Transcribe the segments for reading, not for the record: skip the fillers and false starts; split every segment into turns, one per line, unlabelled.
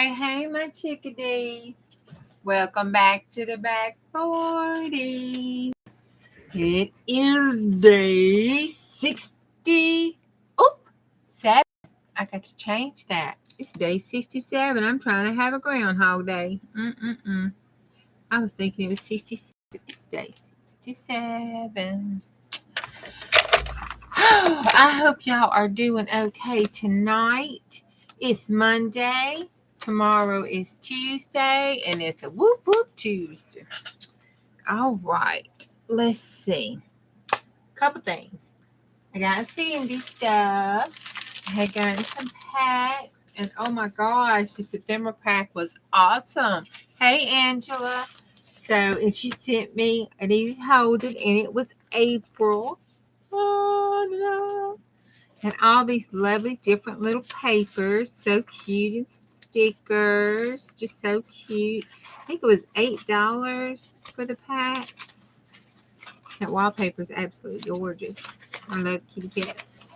Hey, my chickadees. Welcome back to the back 40. It is day 60. Oop, 7. I got to change that. It's day 67. I'm trying to have a Groundhog Day. I was thinking it was 67. It's day 67. I hope y'all are doing okay tonight. It's Monday. Tomorrow is Tuesday, and it's a whoop whoop Tuesday. All right, let's see. Couple things. I got Cindy stuff. I had gotten some packs, and oh my gosh, this ephemera pack was awesome. Hey, Angela. So, and she sent me, I didn't hold it, and it was April. Oh no. And all these lovely different little papers. So cute. And some stickers. Just so cute. I think it was $8 for the pack. That wallpaper is absolutely gorgeous. I love kitty cats.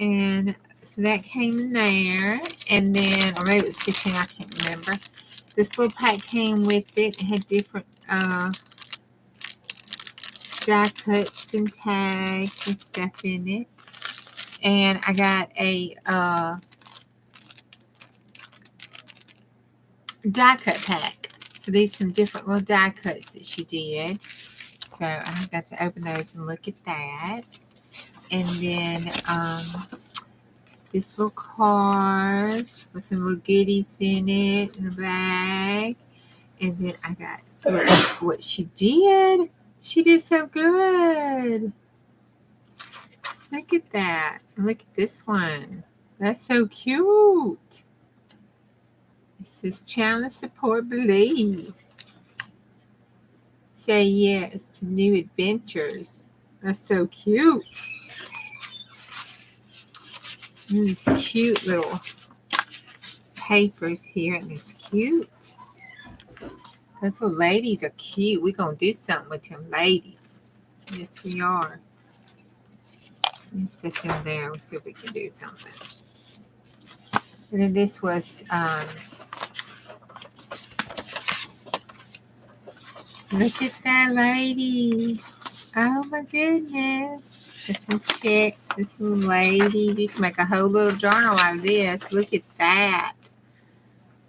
And so that came in there. And then, or maybe it was 15, I can't remember. This little pack came with it. It had different die cuts and tags and stuff in it. And I got a die cut pack. So these some different little die cuts that she did. So I got to open those and look at that. And then this little card with some little goodies in it in the bag. And then I got what she did. She did so good. Look at that. And look at this one. That's so cute. It says challenge, support, believe. Say yes to new adventures. That's so cute. And these cute little papers here. And it's cute. Those little ladies are cute. We're going to do something with them ladies. Yes, we are. Let's set them there. Let's see if we can do something. And then this was, look at that lady. Oh my goodness. There's some chicks. This little lady. You can make a whole little journal out of this. Look at that.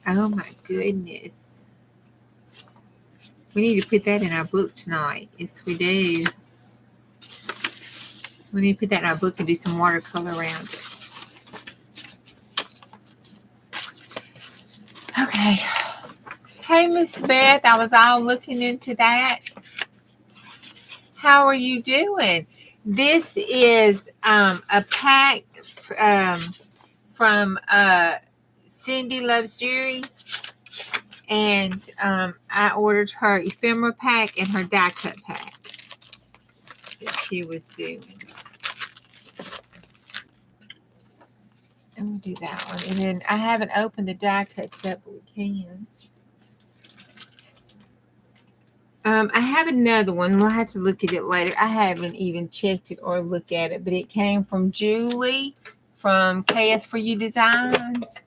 Oh my goodness. We need to put that in our book tonight. Yes, we do. We need to put that in our book and do some watercolor around it. Okay. Hey, Miss Beth. I was all looking into that. How are you doing? This is a pack from Cindy Loves Jewelry. And I ordered her ephemera pack and her die cut pack that she was doing. And we'll do that one. And then I haven't opened the die cuts up, but we can. I have another one. We'll have to look at it later. I haven't even checked it or looked at it, but it came from Julie from KS for You Designs.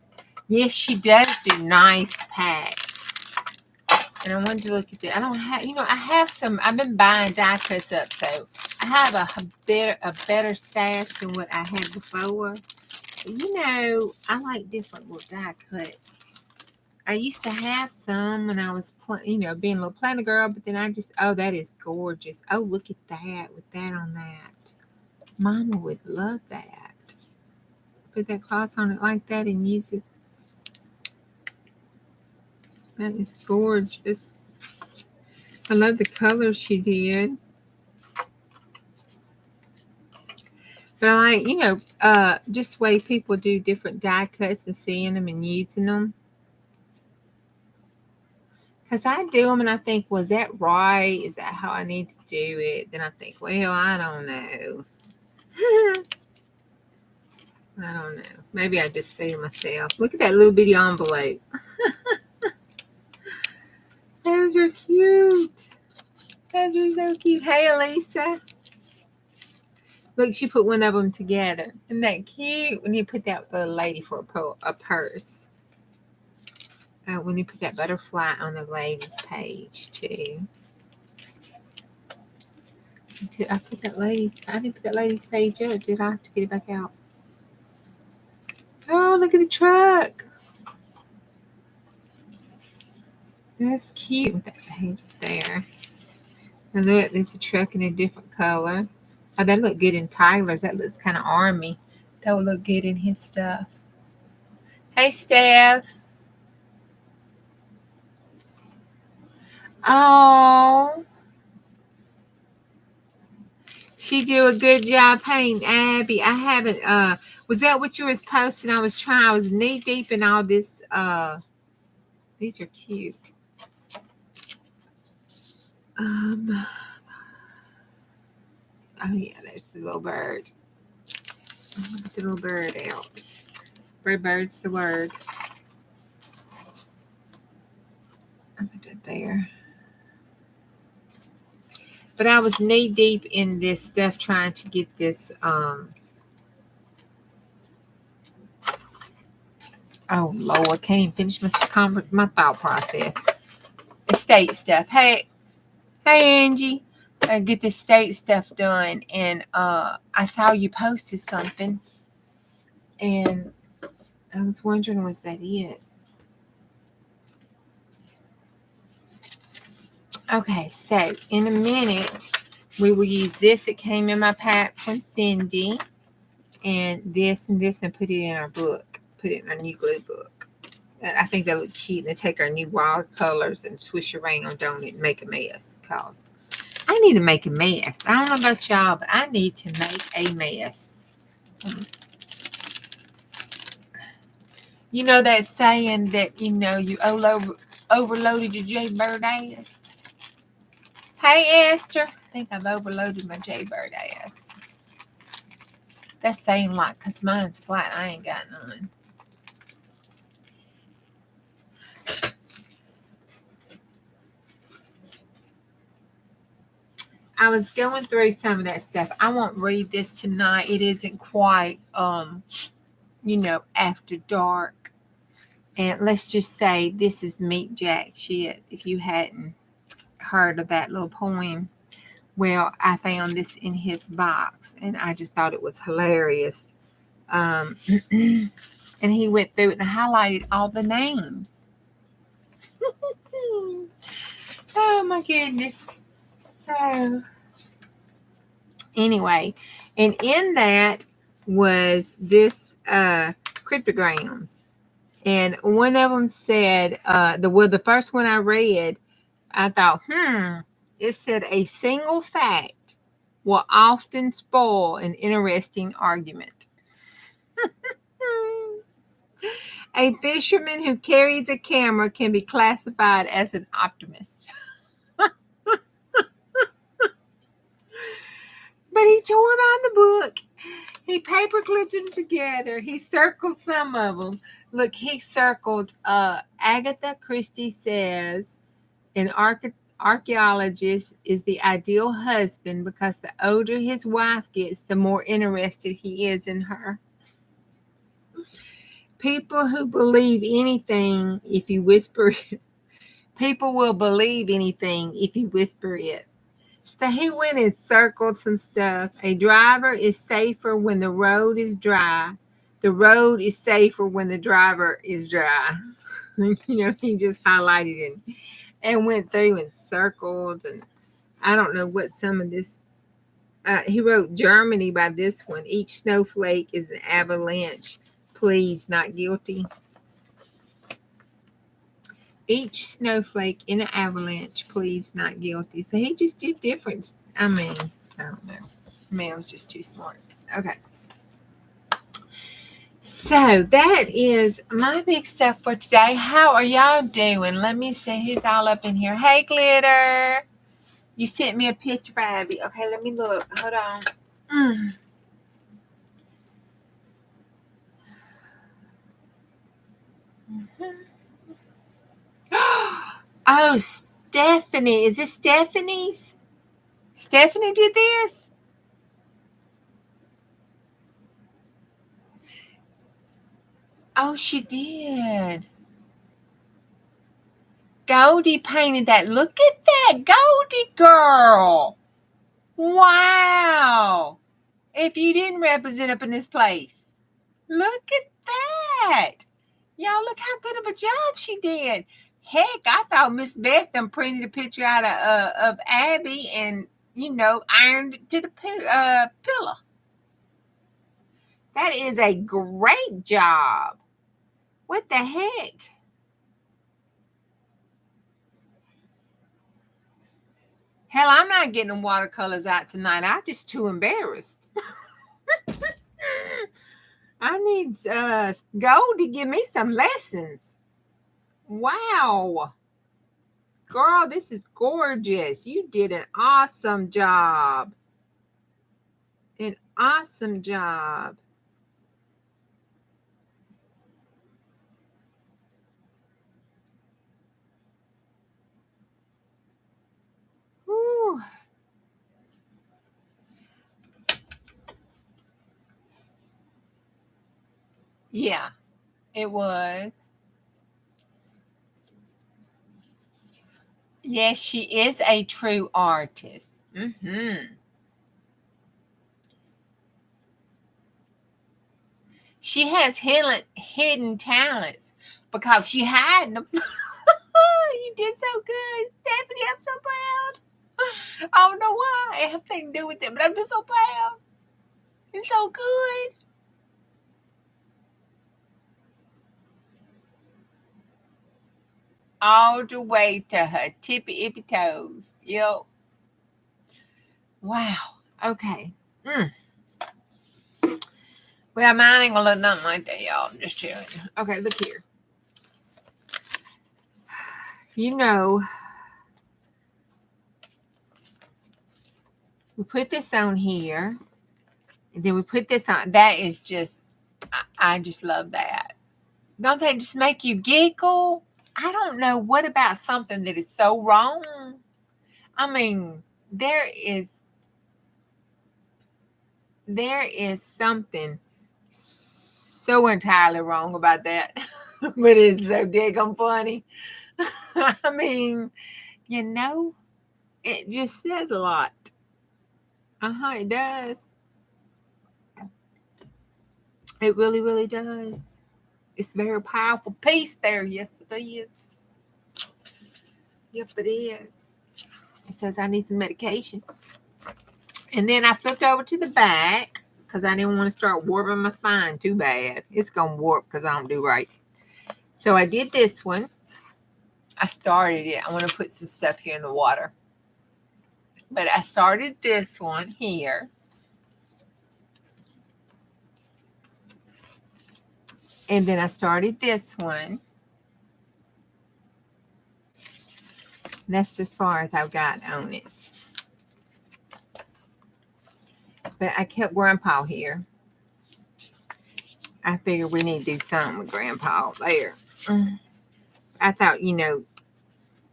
Yes, she does do nice packs. And I wanted to look at it. I don't have, I have some. I've been buying die cuts up, so I have a better stash than what I had before. But, I like different little die cuts. I used to have some when I was, being a little planner girl, but then that is gorgeous. Oh, look at that with that on that. Mama would love that. Put that cross on it like that and use it. That is gorgeous. I love the color she did. But I like, just the way people do different die cuts and seeing them and using them. Because I do them and I think, was that right? Is that how I need to do it? Then I think, well, I don't know. I don't know. Maybe I just fool myself. Look at that little bitty envelope. Those are cute. Those are so cute. Hey, Elisa. Look, she put one of them together. Isn't that cute? We need to put that with a lady for a purse. when you put that butterfly on the ladies page too. I put that ladies. I didn't put that ladies page up. Did I have to get it back out? Oh, look at the truck. That's cute with that page there. And look, there's a truck in a different color. Oh, that look good in Tyler's. That looks kind of army. That would look good in his stuff. Hey, Steph. Oh, she do a good job painting, Abby. I haven't. Was that what you was posting? I was knee deep in all this. These are cute. Oh yeah, there's the little bird. Get the little bird out. Bird's the word. I put that there. But I was knee deep in this stuff trying to get this. Oh Lord, can't even finish my thought process. Estate stuff. Hey Angie, get the estate stuff done, and I saw you posted something, and I was wondering, was that it? Okay, so in a minute, we will use this that came in my pack from Cindy, and this, and put it in our book. Put it in our new glue book. I think that look cute. And take our new watercolors and swish around on it and make a mess. Cause I need to make a mess. I don't know about y'all, but I need to make a mess. You know that saying that, you overloaded your Jaybird ass? Hey, Esther. I think I've overloaded my Jaybird ass. That's saying like, because mine's flat. I ain't got none. I was going through some of that stuff. I won't read this tonight. It isn't quite, after dark. And let's just say this is meat jack shit. If you hadn't heard of that little poem. Well, I found this in his box, and I just thought it was hilarious. And he went through it and highlighted all the names. Oh my goodness. So anyway, and in that was this cryptograms. And one of them said, the first one I read, I thought, it said a single fact will often spoil an interesting argument. A fisherman who carries a camera can be classified as an optimist. But he tore out the book. He paper clipped them together. He circled some of them. Look, he circled Agatha Christie says an archaeologist is the ideal husband because the older his wife gets, the more interested he is in her. People who believe anything if you whisper it. People will believe anything if you whisper it. So he went and circled some stuff. A driver is safer when the road is dry. The road is safer when the driver is dry. He just highlighted it and went through and circled. And I don't know what some of this. He wrote Germany by this one. Each snowflake is an avalanche. Pleads not guilty. Each snowflake in an avalanche pleads not guilty. So he just did different. I don't know. Man's just too smart. Okay. So that is my big stuff for today. How are y'all doing? Let me see who's all up in here. Hey, Glitter. You sent me a picture of Abby. Okay, let me look. Hold on. Oh, Stephanie. Is this Stephanie's? Stephanie did this? Oh, she did. Goldie painted that. Look at that, Goldie girl. Wow. If you didn't represent up in this place. Look at that. Y'all, look how good of a job she did. Heck, I thought Miss Beth done printed a picture out of Abby and, ironed it to the pillow. That is a great job. What the heck? Hell, I'm not getting them watercolors out tonight. I'm just too embarrassed. I need Gold to give me some lessons. Wow. Girl, this is gorgeous. You did an awesome job. An awesome job. Whew. Yeah, it was. Yes, she is a true artist. Mm-hmm. She has hidden talents because she had them. You did so good, Stephanie. I'm so proud. I don't know why. It has nothing to do with it, but I'm just so proud. It's so good. All the way to her tippy ippy toes. Yep. Wow. Okay. Well, mine ain't gonna look nothing like that, y'all. I'm just telling you. Okay, look here. We put this on here, and then we put this on. That is just, I just love that. Don't they just make you giggle? I don't know what about something that is so wrong. I mean, there is something so entirely wrong about that, but it's so daggum funny. I mean, it just says a lot. It does. It really, really does. It's a very powerful piece there. Yes, it is. Yep, it is. It says I need some medication. And then I flipped over to the back because I didn't want to start warping my spine too bad. It's going to warp because I don't do right. So I did this one. I started it. I want to put some stuff here in the water. But I started this one here. And then I started this one. That's as far as I've got on it. But I kept Grandpa here. I figured we need to do something with Grandpa there. I thought,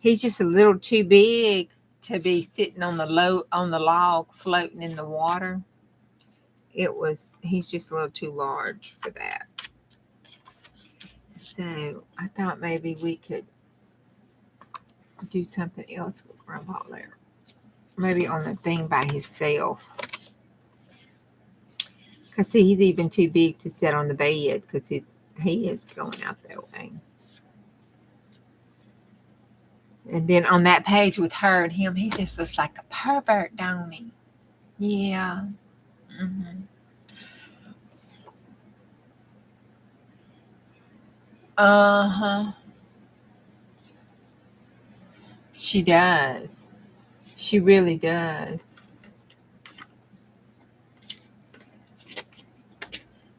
he's just a little too big to be sitting on the log floating in the water. He's just a little too large for that. So I thought maybe we could do something else with Grandpa there. Maybe on the thing by himself. Because he's even too big to sit on the bed because he is going out that way. And then on that page with her and him, he just looks like a pervert, don't he? Yeah. Mm-hmm. Uh-huh. She does. She really does.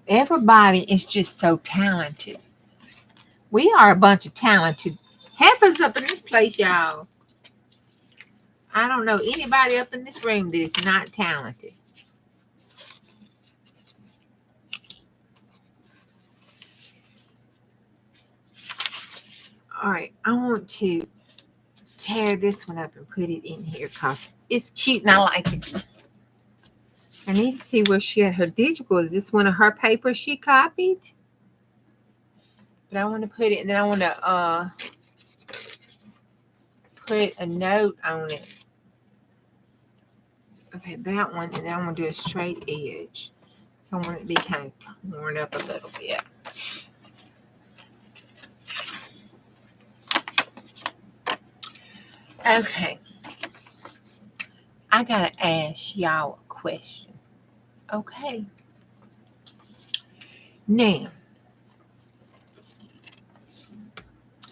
Everybody is just so talented. We are a bunch of talented heifers up in this place, y'all. I don't know anybody up in this room that is not talented. All right, I want to tear this one up and put it in here because it's cute and I like it. I need to see where she had her digital. Is this one of her papers she copied? But I want to put it, and then I want to put a note on it. Okay, that one, and then I'm going to do a straight edge. So I want it to be kind of torn up a little bit. Okay. I got to ask y'all a question. Okay. Now,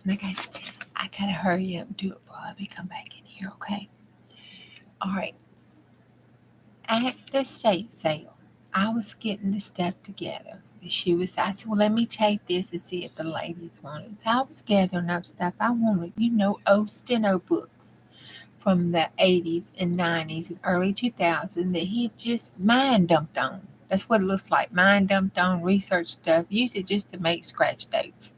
I got to hurry up and do it before I come back in here, okay? All right. At the estate sale, I was getting the stuff together. I said, well, let me take this and see if the ladies want it. So I was gathering up stuff. I wanted, old steno books from the 80s and 90s and early 2000s that he just mind dumped on. That's what it looks like. Mind dumped on research stuff. Use it just to make scratch notes.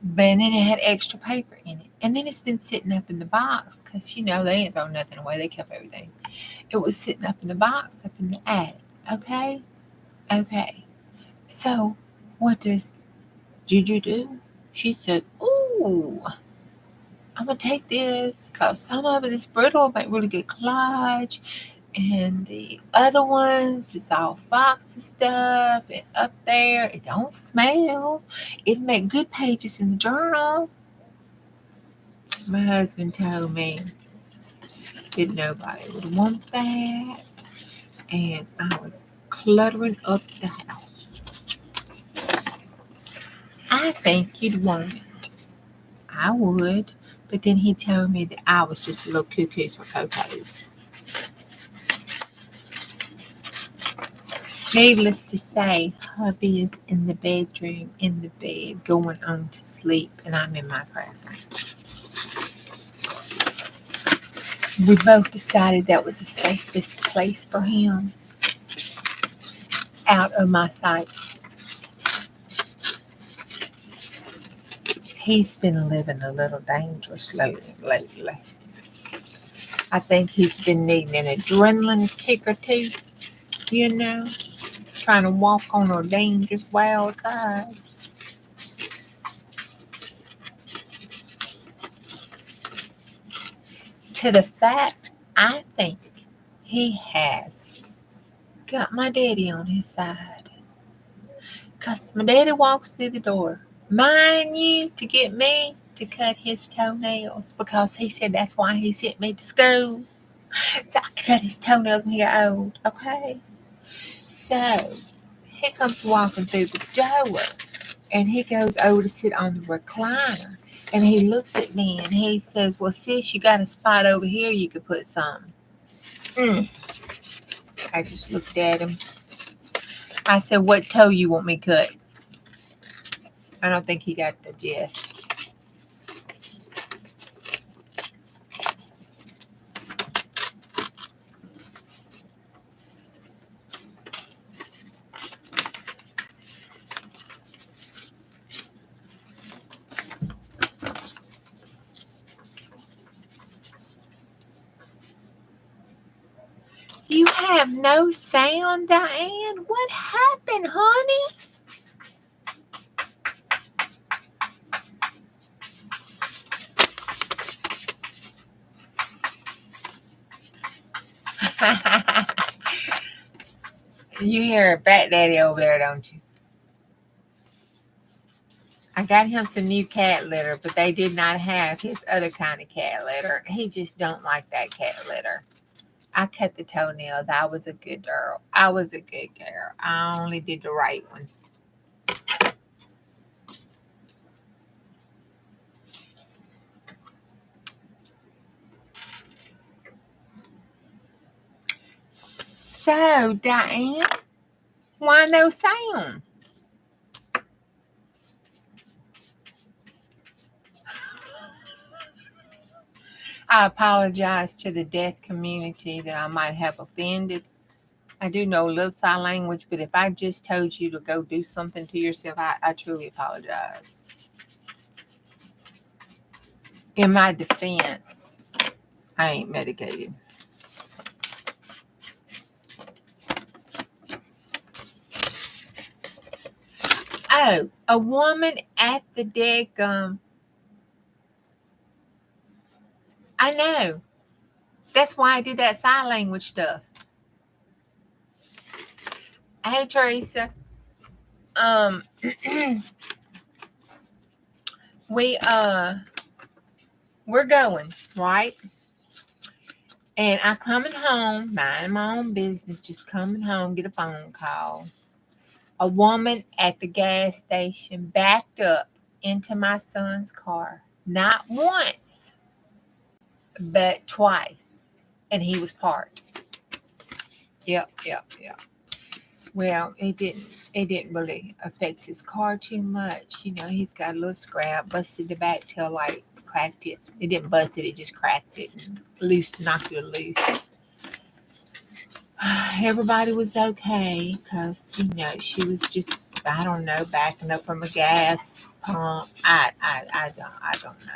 But then it had extra paper in it. And then it's been sitting up in the box because, they didn't throw nothing away. They kept everything. It was sitting up in the box, up in the attic. Okay? Okay. So, what does Juju do? She said, ooh, I'm going to take this because some of it is brittle, make really good collage. And the other ones, it's all foxy stuff. And up there, it don't smell. It make good pages in the journal. My husband told me that nobody would want that. And I was cluttering up the house. I think you'd want it. I would. But then he told me that I was just a little cuckoo for photos. Needless to say, hubby is in the bedroom, in the bed, going on to sleep, and I'm in my crafting. We both decided that was the safest place for him. Out of my sight. He's been living a little dangerously lately. I think he's been needing an adrenaline kick or two, trying to walk on a dangerous wild side. To the fact, I think he has got my daddy on his side. Because my daddy walks through the door, mind you, to get me to cut his toenails because he said that's why he sent me to school. So I cut his toenails when he got old, okay? So he comes walking through the door and he goes over to sit on the recliner and he looks at me and he says, well, sis, you got a spot over here you could put some. I just looked at him. I said, what toe you want me cut? I don't think he got the gist. You have no sound, Diane? What happened, honey? You hear a Bat Daddy over there, don't you? I got him some new cat litter, but they did not have his other kind of cat litter. He just don't like that cat litter. I cut the toenails. I was a good girl. I only did the right one. So, Diane, why no sound? I apologize to the deaf community that I might have offended. I do know a little sign language, but if I just told you to go do something to yourself, I truly apologize. In my defense, I ain't medicated. Oh, a woman at the daggum I know. That's why I did that sign language stuff. Hey, Teresa. We we're going, right? And I coming home, minding my own business, just coming home, get a phone call. A woman at the gas station backed up into my son's car. Not once, but twice. And he was parked. Yep. Well, it didn't really affect his car too much. You know, he's got a little scrap, busted the back tail light, cracked it. It didn't bust it, it just cracked it and knocked it loose. Everybody was okay because, you know, she was just, I don't know, backing up from a gas pump. I don't know. I don't know.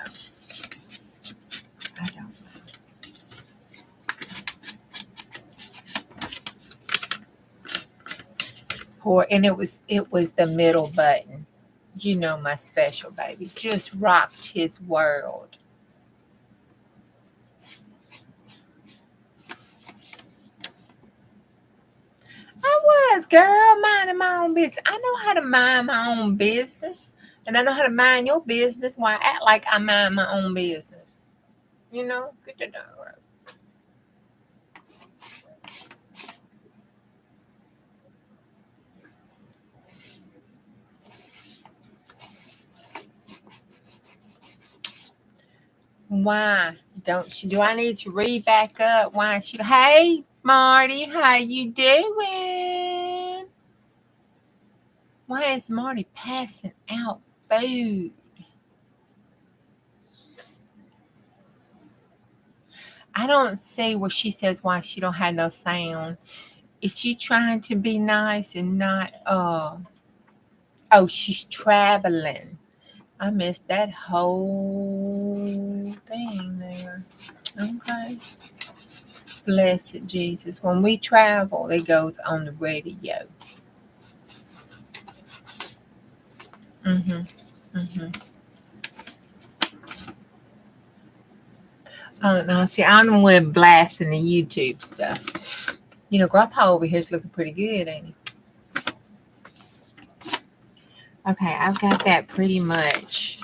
Poor, and it was the middle button. You know, my special baby just rocked his world. I was, girl, minding my own business. I know how to mind my own business, and I know how to mind your business while I act like I mind my own business. You know, get the dog right. Why don't you? Do I need to read back up? Why should? Hey, Marty, how you doing? Why is Marty passing out food? I don't see where she says why she don't have no sound. Is she trying to be nice and not? Oh, she's traveling. I missed that whole thing there. Okay. Blessed Jesus. When we travel, it goes on the radio. Oh, no, see, I'm with blasting the YouTube stuff. You know, Grandpa over here is looking pretty good, ain't he? Okay, I've got that pretty much.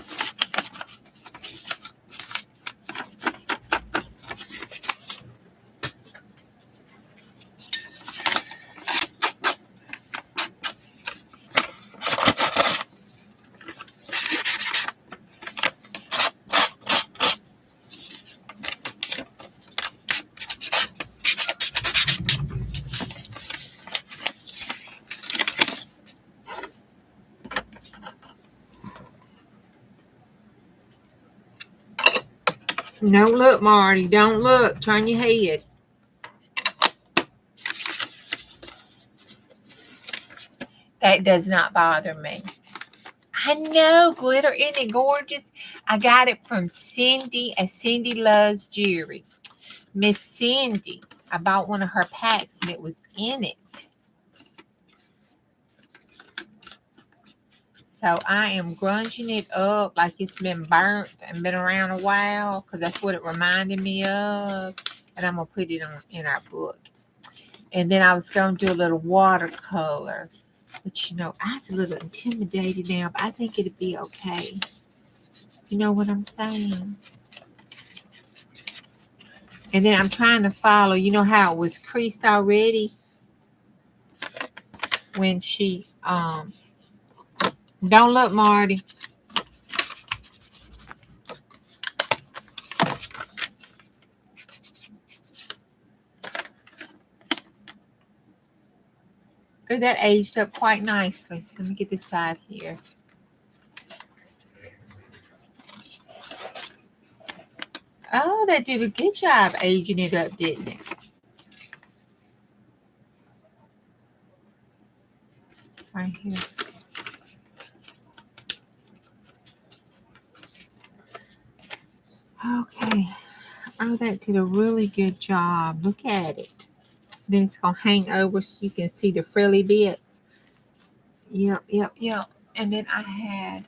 Don't look, Marty. Don't look. Turn your head. That does not bother me. I know, glitter, isn't it gorgeous? I got it from Cindy at Cindy Loves Jewelry. Miss Cindy. I bought one of her packs and it was in it. So I am grunging it up like it's been burnt and been around a while because that's what it reminded me of. And I'm going to put it on in our book. And then I was going to do a little watercolor. But, you know, I was a little intimidated now, but I think it'll be okay. You know what I'm saying? And then I'm trying to follow. You know how it was creased already? When she, don't look, Marty. Oh, that aged up quite nicely. Let me get this side here. Oh, that did a good job aging it up, didn't it? Right here. Okay. Oh, that did a really good job. Look at it. Then it's going to hang over so you can see the frilly bits. Yep. And then I had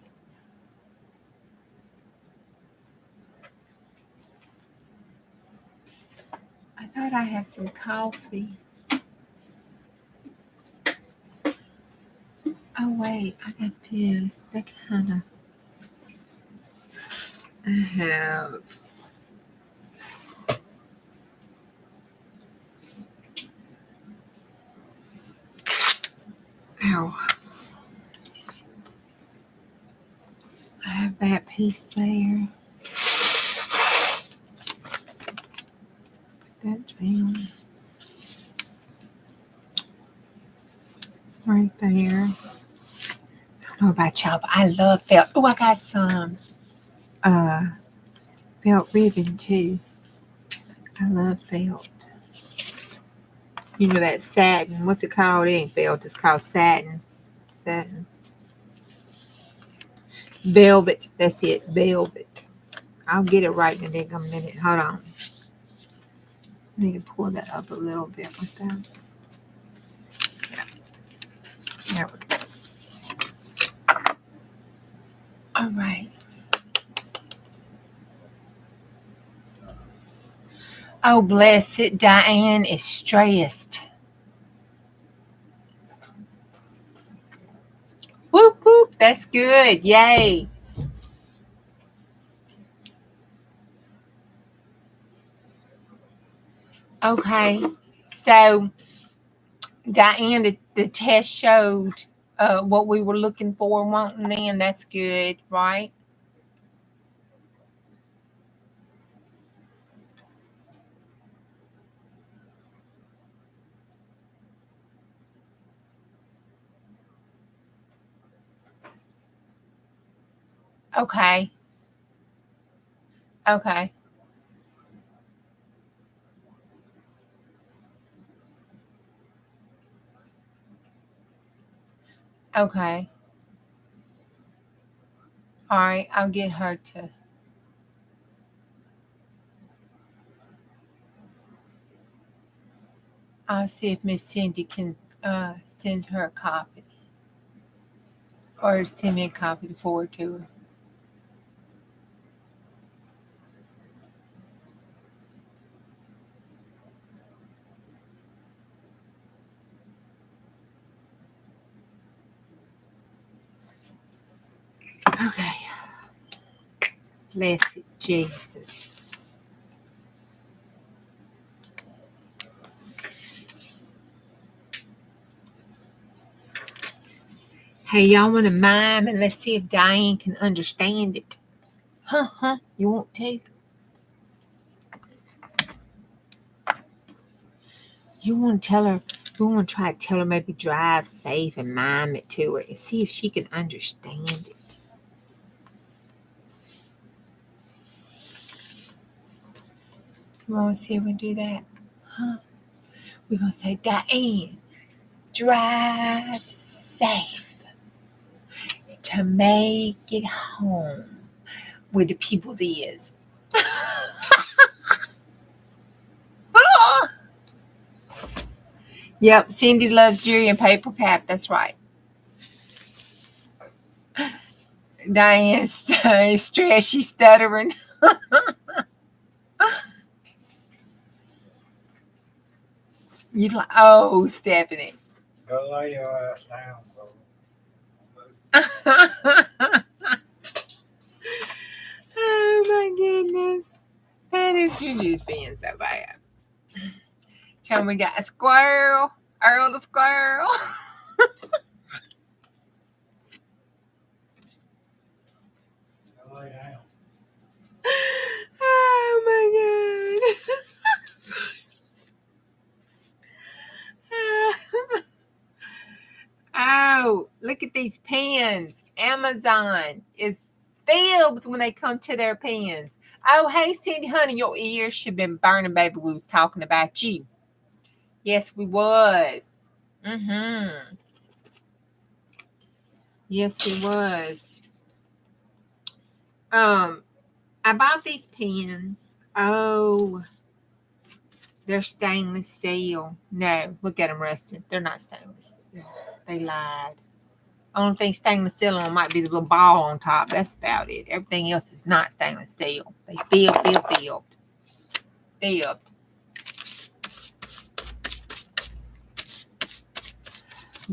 I thought I had some coffee. Oh, wait. I got this. That kind of... I have... Ow. I have that piece there. Put that down. Right there. I don't know about y'all, but I love felt. Oh, I got some felt ribbon too. I love felt. You know that satin. What's it called? It ain't felt. It's called satin. Satin. Velvet. That's it. Velvet. I'll get it right in a minute. Hold on. I need to pull that up a little bit with that. Yeah. There we go. All right. Oh, bless it. Diane is stressed. Whoop, whoop. That's good. Yay. Okay. So, Diane, the test showed what we were looking for and wanting then. That's good, right? Okay. Okay. Okay. All right. I'll get her to. I'll see if Miss Cindy can send her a copy or send me a copy to forward to her. Okay. Blessed Jesus. Hey, y'all want to mime and let's see if Diane can understand it. Huh? You want to? You want to tell her, we want to try to tell her maybe drive safe and mime it to her and see if she can understand it. You want to see if we do that? Huh? We're going to say, Diane, drive safe to make it home where the people's is. Yep, Cindy loves jewelry and paper cap. That's right. Diane's stressed. She's stuttering. You like? Oh, Stephanie.
Go lay your ass down, bro.
Oh my goodness. That is Juju's being so bad. Tell me we got a squirrel. Earl the squirrel.
Go lay down.
Oh my god. Oh, look at these pens. Amazon is filled when they come to their pens. Oh, hey, Cindy, honey, your ears should have been burning, baby. We was talking about you. Yes, we was. Mm-hmm. Yes, we was. I bought these pens. Oh, they're stainless steel. No, look at them rusted. They're not stainless steel. They lied. Only thing stainless steel on might be the little ball on top. That's about it. Everything else is not stainless steel. They filled.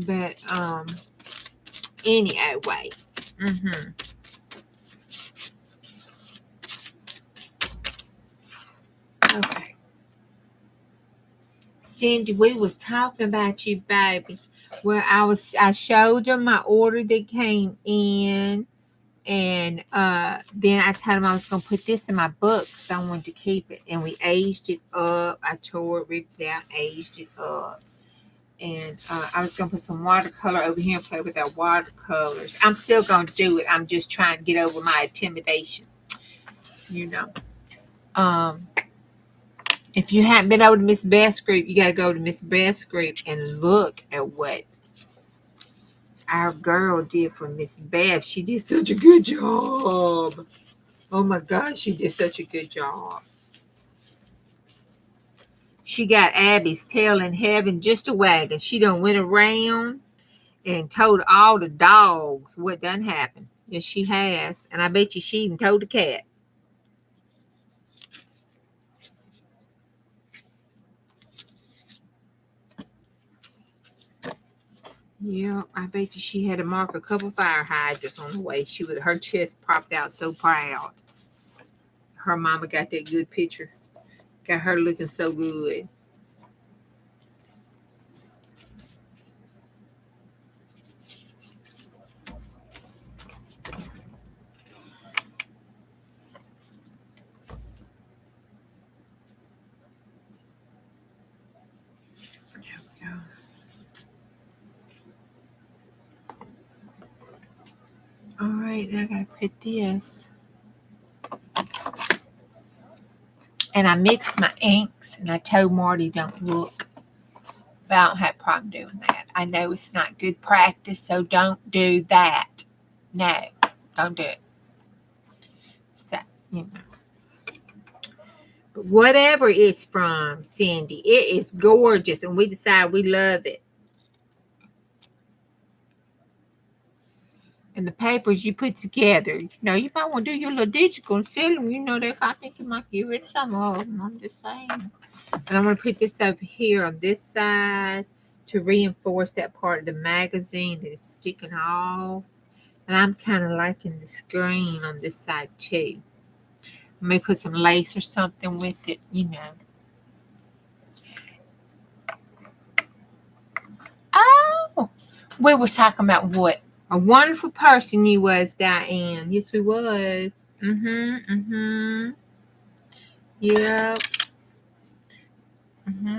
But anyway. Okay. Cindy, we was talking about you, baby. Well, I showed them my order that came in, and then I told them I was gonna put this in my book because I wanted to keep it. And we aged it up. I tore it, ripped it out, aged it up. And I was gonna put some watercolor over here and play with our watercolors. I'm still gonna do it. I'm just trying to get over my intimidation, you know. If you haven't been over to Miss Beth's group, you gotta go to Miss Beth's group and look at what our girl did for Miss Beth. She did such a good job. Oh my gosh, she did such a good job. She got Abby's tail in heaven just a wagging. She done went around and told all the dogs what done happened. Yes, she has. And I bet you she even told the cats. Yeah, I bet you she had to mark a couple fire hydrants on the way. Her chest popped out so proud. Her mama got that good picture. Got her looking so good. All right, I gotta put this. And I mixed my inks, and I told Marty don't look. But I don't have a problem doing that. I know it's not good practice, so don't do that. No, don't do it. So, you know. But whatever it's from, Cindy, it is gorgeous, and we decide we love it. And the papers you put together, you know, you might want to do your little digital and sell them. You know, I think you might get rid of some of them. I'm just saying. And I'm going to put this over here on this side to reinforce that part of the magazine that is sticking off. And I'm kind of liking this green on this side too. I may put some lace or something with it, you know. Oh, we was talking about what? A wonderful person you was, Diane. Yes, we was. Yep.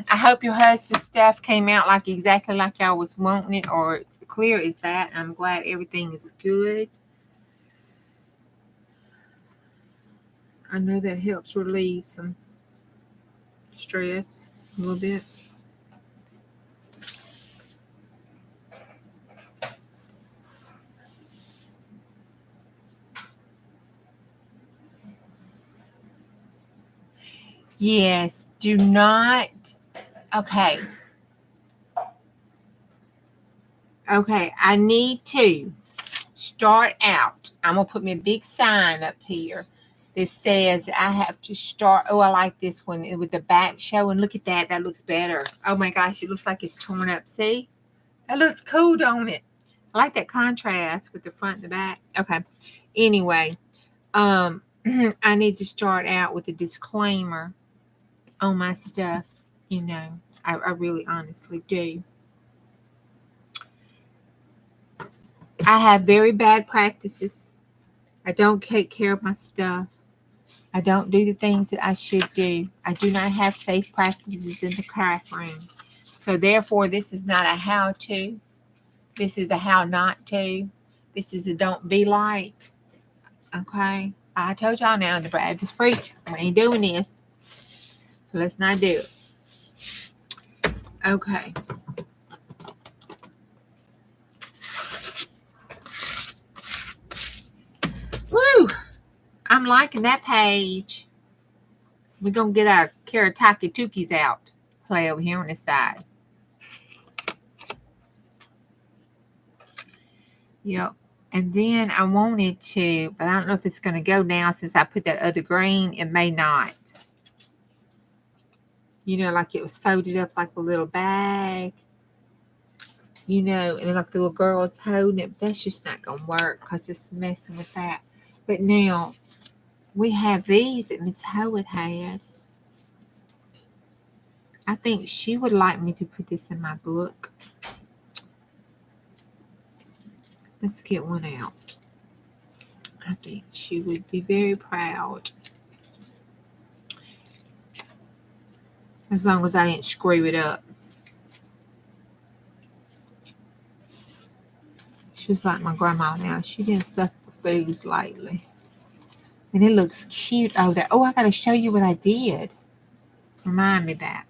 I hope your husband's stuff came out like exactly like y'all was wanting it, or clear as that. I'm glad everything is good. I know that helps relieve some stress a little bit. Yes, do not. Okay, I need to start out. I'm going to put me a big sign up here that says I have to start. Oh, I like this one with the back showing. Look at that. That looks better. Oh my gosh, it looks like it's torn up. See? That looks cool, don't it? I like that contrast with the front and the back. Okay. Anyway, I need to start out with a disclaimer on my stuff. You know, I really honestly do. I have very bad practices. I don't take care of my stuff. I don't do the things that I should do. I do not have safe practices in the craft room. So therefore, this is not a how-to. This is a how not to. This is a don't be like. Okay? I told y'all now, the Baptist preacher, we ain't doing this. So let's not do it. Okay. Woo! I'm liking that page. We're going to get our Karataki Tukis out. Play over here on this side. Yep. And then I wanted to, but I don't know if it's going to go now since I put that other green. It may not. You know, like it was folded up like a little bag. you know, and like the little girl's holding it. But that's just not gonna work because it's messing with that. But now we have these that Miss Howard had. I think she would like me to put this in my book. Let's get one out. I think she would be very proud. As long as I didn't screw it up. She's like my grandma now. She didn't suffer foods lately. And it looks cute over there. Oh, I got to show you what I did. Remind me that.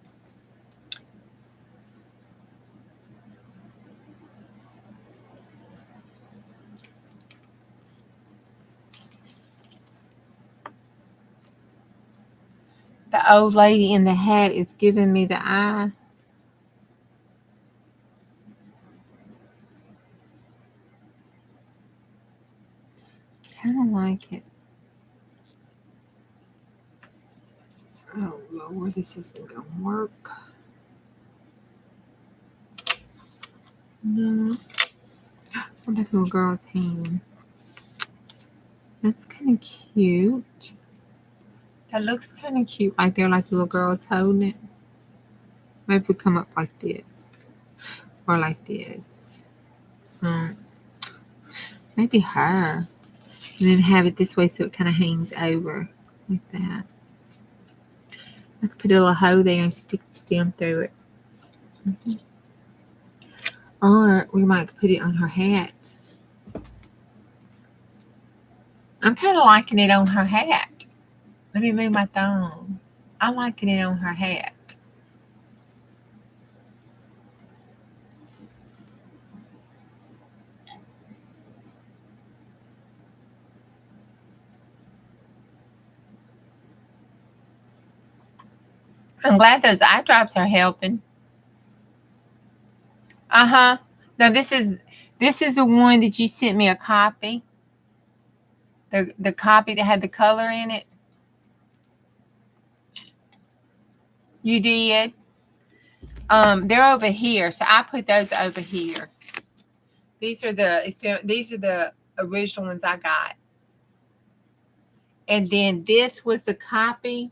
The old lady in the hat is giving me the eye. Kind of like it. Oh, Lord, this isn't going to work. No. What about the little girl's hand? That's kind of cute. That looks kind of cute right there, like the little girl's holding it. Maybe we come up like this. Or like this. Maybe her. And then have it this way so it kind of hangs over. Like that. I could put a little hoe there and stick the stem through it. Mm-hmm. Or we might put it on her hat. I'm kind of liking it on her hat. Let me move my thumb. I'm liking it on her hat. I'm glad those eye drops are helping. Uh-huh. Now this is the one that you sent me a copy. The copy that had the color in it. You did. They're over here, so I put those over here. These are the original ones I got. And then this was the copy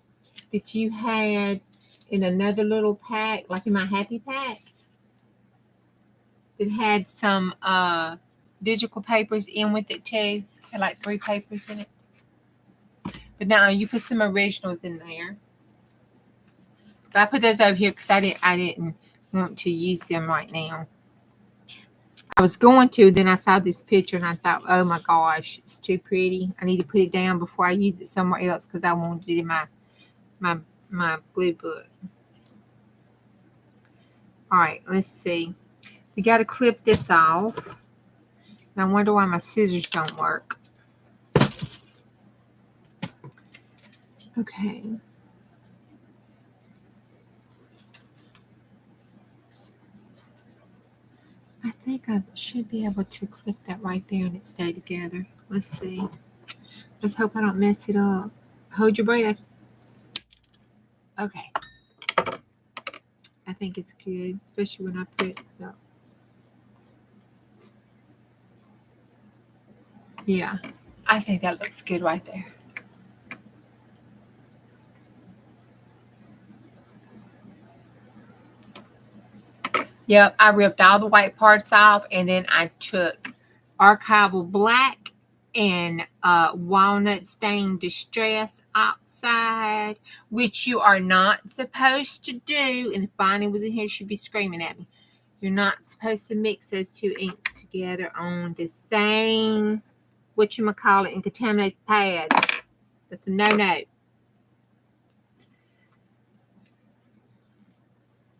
that you had in another little pack, like in my happy pack. It had some digital papers in with it too. Had like 3 papers in it. But now you put some originals in there. But I put those over here because I didn't want to use them right now. I was going to, then I saw this picture and I thought, oh my gosh, it's too pretty. I need to put it down before I use it somewhere else because I wanted it in my blue book. All right, let's see. We got to clip this off. And I wonder why my scissors don't work. Okay. I think I should be able to clip that right there and it stay together. Let's see. Let's hope I don't mess it up. Hold your breath. Okay. I think it's good, especially when I put it up. Yeah, I think that looks good right there. Yep, I ripped all the white parts off and then I took archival black and walnut stained distress oxide, which you are not supposed to do. And if Bonnie was in here, she'd be screaming at me. You're not supposed to mix those 2 inks together on the same, whatchamacallit, and contaminate the pads. That's a no-no.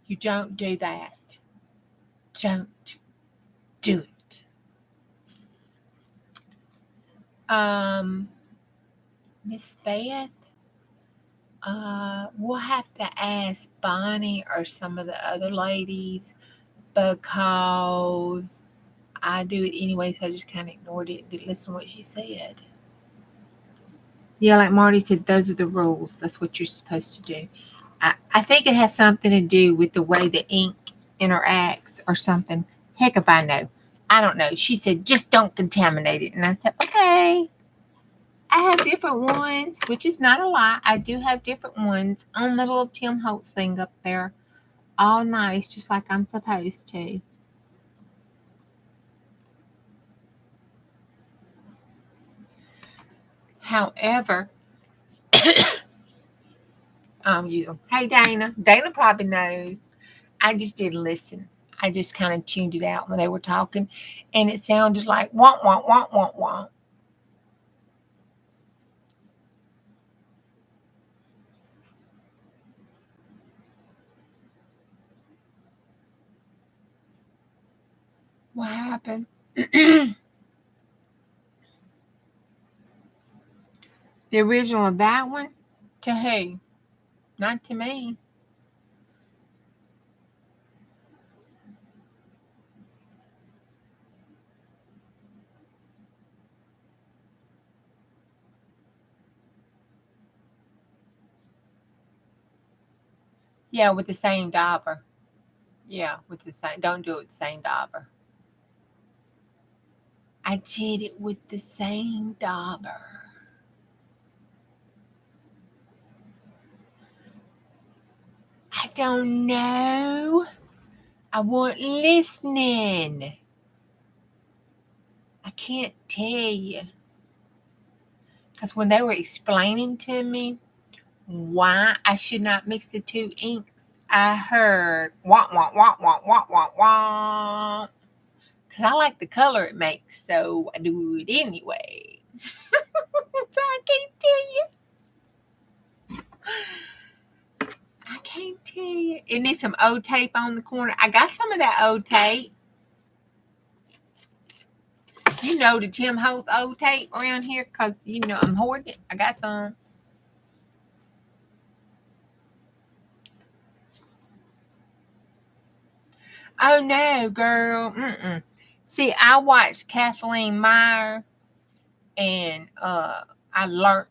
You don't do that. Don't do it. Miss Beth, we'll have to ask Bonnie or some of the other ladies because I do it anyway, so I just kind of ignored it and didn't listen to what she said. Yeah, like Marty said, those are the rules. That's what you're supposed to do. I think it has something to do with the way the ink interacts or something. Heck if I know. I don't know. She said, just don't contaminate it. And I said, okay. I have different ones, which is not a lie. I do have different ones on the little Tim Holtz thing up there. All nice, just like I'm supposed to. However, I'm using, hey Dana. Dana probably knows. I just didn't listen. I just kind of tuned it out when they were talking, and it sounded like womp, womp, womp, womp, womp. What happened? The original of that one? To who? Not to me. Yeah, with the same dauber. Yeah, with the same. Don't do it with the same dauber. I did it with the same dauber. I don't know. I wasn't listening. I can't tell you. Because when they were explaining to me why I should not mix the two inks, I heard wah, wah, wah, wah, wah, wah, wah. Because I like the color it makes, so I do it anyway. So I can't tell you. I can't tell you. It needs some old tape on the corner. I got some of that old tape. You know the Tim Holtz old tape around here because, you know, I'm hoarding it. I got some. Oh, no, girl. Mm-mm. See, I watched Kathleen Meyer and I learned.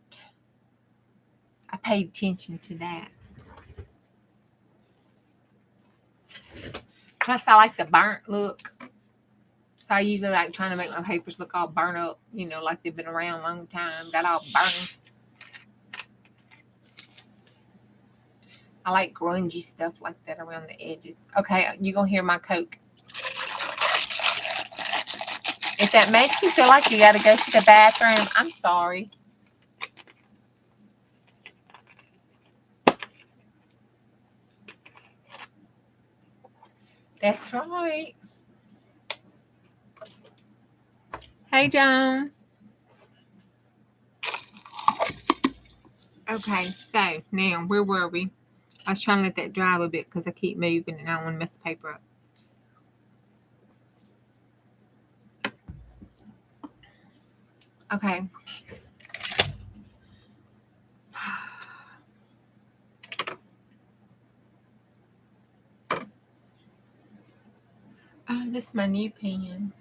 I paid attention to that. Plus, I like the burnt look. So I usually like trying to make my papers look all burnt up, you know, like they've been around a long time, got all burned. I like grungy stuff like that around the edges. Okay, you're going to hear my Coke. If that makes you feel like you got to go to the bathroom, I'm sorry. That's right. Hey, John. Okay, so now, where were we? I was trying to let that dry a little bit because I keep moving and I don't want to mess the paper up. Okay. Oh, this is my new pen.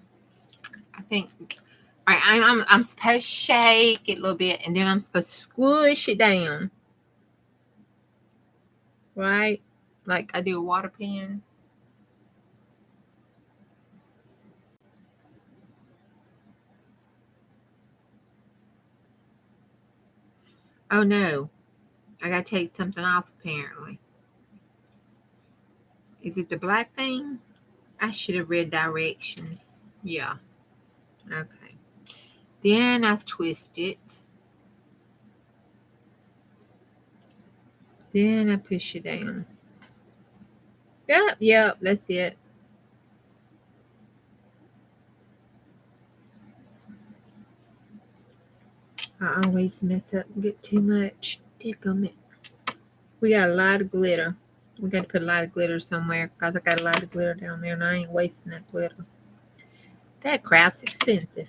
I think. All right, I'm supposed to shake it a little bit, and then I'm supposed to squish it down. Right? Like I do a water pen. Oh, no. I got to take something off, apparently. Is it the black thing? I should have read directions. Yeah. Okay. Then I twist it. Then I push it down. Yep, that's it. I always mess up and get too much. Tickle it. We got a lot of glitter. We got to put a lot of glitter somewhere because I got a lot of glitter down there and I ain't wasting that glitter. That crap's expensive.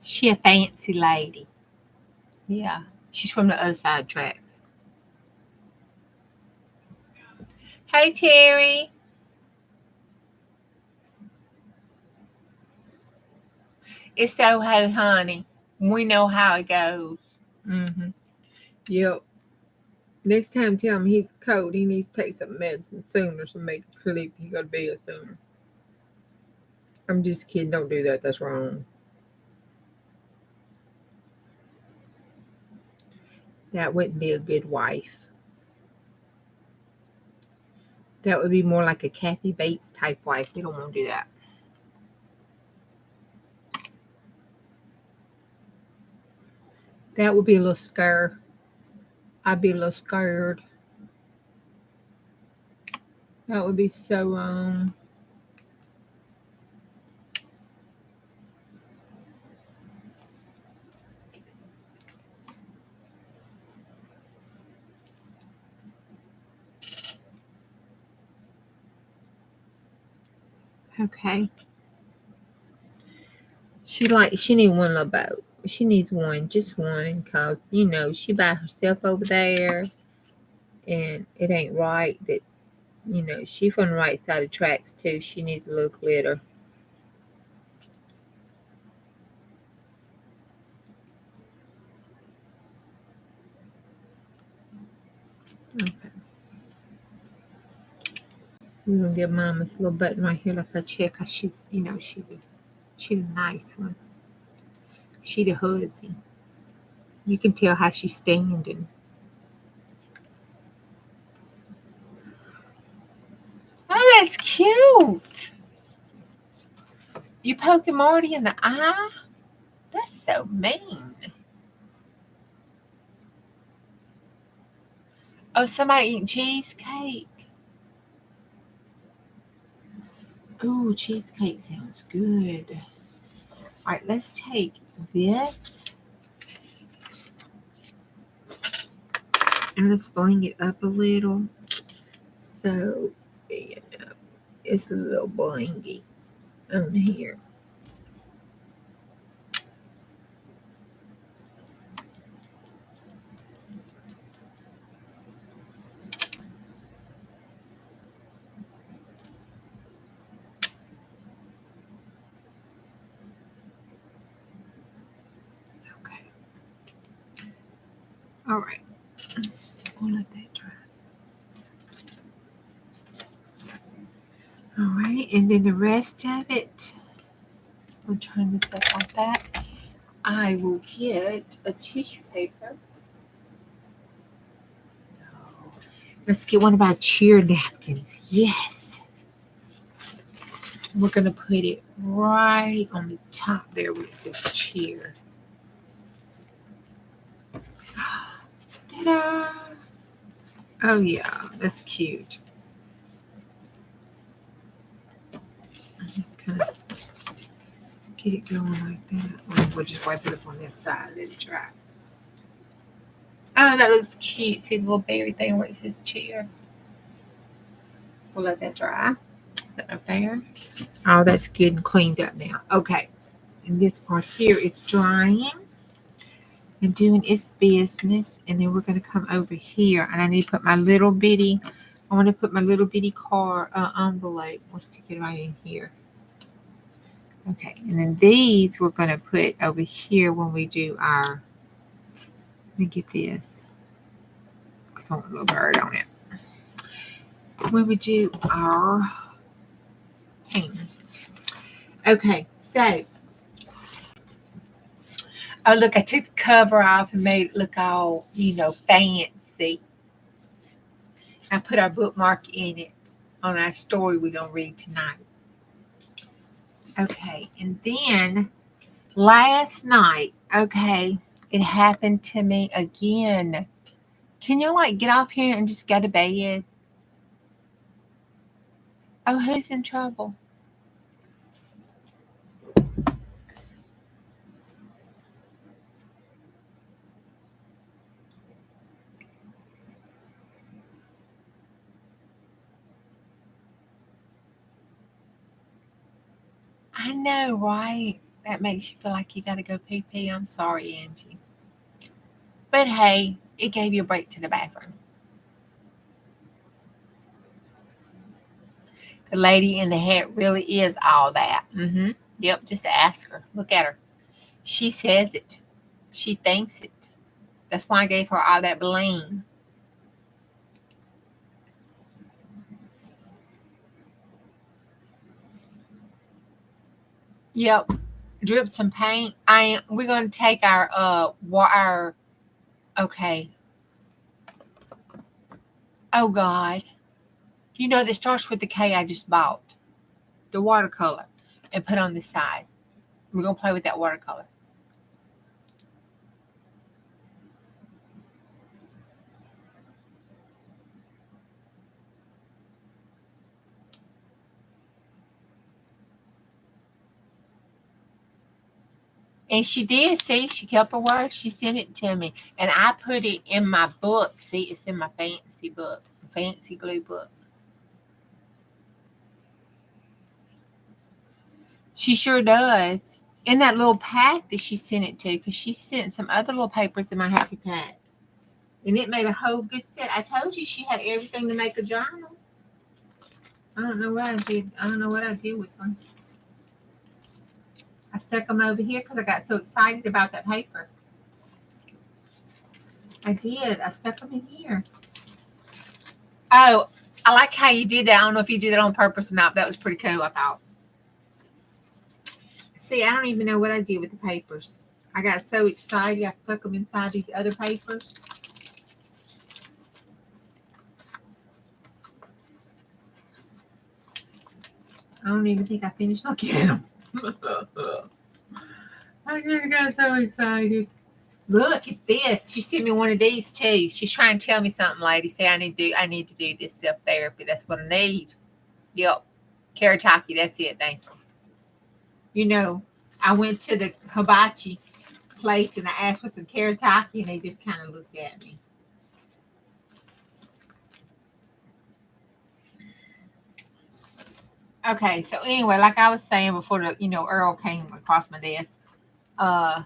She a fancy lady. Yeah. She's from the other side of tracks. Hey, Terry. It's so hey, honey. We know how it goes. Mm-hmm. Yep. Next time, tell him he's cold. He needs to take some medicine sooner to make it sleep. He go to bed sooner. I'm just kidding. Don't do that. That's wrong. That wouldn't be a good wife. That would be more like a Kathy Bates type wife. We don't want to do that. That would be a little scared. I'd be a little scared. That would be so okay. She need one little boat. She needs one, just one, cause she by herself over there, and it ain't right that she from the right side of tracks too. She needs a little glitter. Okay, we're gonna give Mama this little button right here, like her chair, cause she's she the nice one. She the hussy. You can tell how she's standing. Oh, that's cute. You poking Marty in the eye? That's so mean. Oh, somebody eating cheesecake. Ooh, cheesecake sounds good. All right, let's take this and let's bling it up a little. So, it's a little blingy on here. Okay. All right. We'll let that dry. All right, and then the rest of it, we'll turn this up like that. I will get a tissue paper. Let's get one of our cheer napkins. Yes. We're going to put it right on the top there where it says cheer. Ta-da! Oh, yeah. That's cute. Let's kind of get it going like that. We'll just wipe it up on this side. Let it dry. Oh, that looks cute. See the little berry thing where it says cheer. We'll let that dry. Put that up there. Oh, that's good and cleaned up now. Okay. And this part here is drying and doing its business. And then we're going to come over here. And I need to put my little bitty, I want to put my little bitty card envelope. We'll stick it right in here. Okay. And then these we're going to put over here when we do our, let me get this, because I want a little bird on it. When we do our paint. Okay. So, oh, look, I took the cover off and made it look all, fancy. I put our bookmark in it on our story we're going to read tonight. Okay, and then last night, okay, it happened to me again. Can y'all get off here and just go to bed? Oh, who's in trouble? I know, right? That makes you feel like you got to go pee pee. I'm sorry, Angie. But hey, it gave you a break to the bathroom. The lady in the hat really is all that. Mm-hmm. Yep, just ask her. Look at her. She says it. She thinks it. That's why I gave her all that bling. Yep. Drip some paint. We're gonna take our okay. Oh God. You know that starts with the K I just bought. The watercolor. And put on the side. We're gonna play with that watercolor. And she did, see, she kept her word. She sent it to me. And I put it in my book. See, it's in my fancy book, fancy glue book. She sure does. In that little pack that she sent it to, because she sent some other little papers in my happy pack. And it made a whole good set. I told you she had everything to make a journal. I don't know what I did. I don't know what I did with them. I stuck them over here because I got so excited about that paper. I did. I stuck them in here. Oh, I like how you did that. I don't know if you did that on purpose or not, but that was pretty cool, I thought. See, I don't even know what I did with the papers. I got so excited. I stuck them inside these other papers. I don't even think I finished looking at them. I just got so excited. Look at this. She sent me one of these too. She's trying to tell me something, lady. Say I need to do this self-therapy. That's what I need. Yep. Karataki, that's it. Thank you. You know, I went to the hibachi place and I asked for some karataki and they just kind of looked at me. Okay, so anyway, like I was saying before Earl came across my desk, I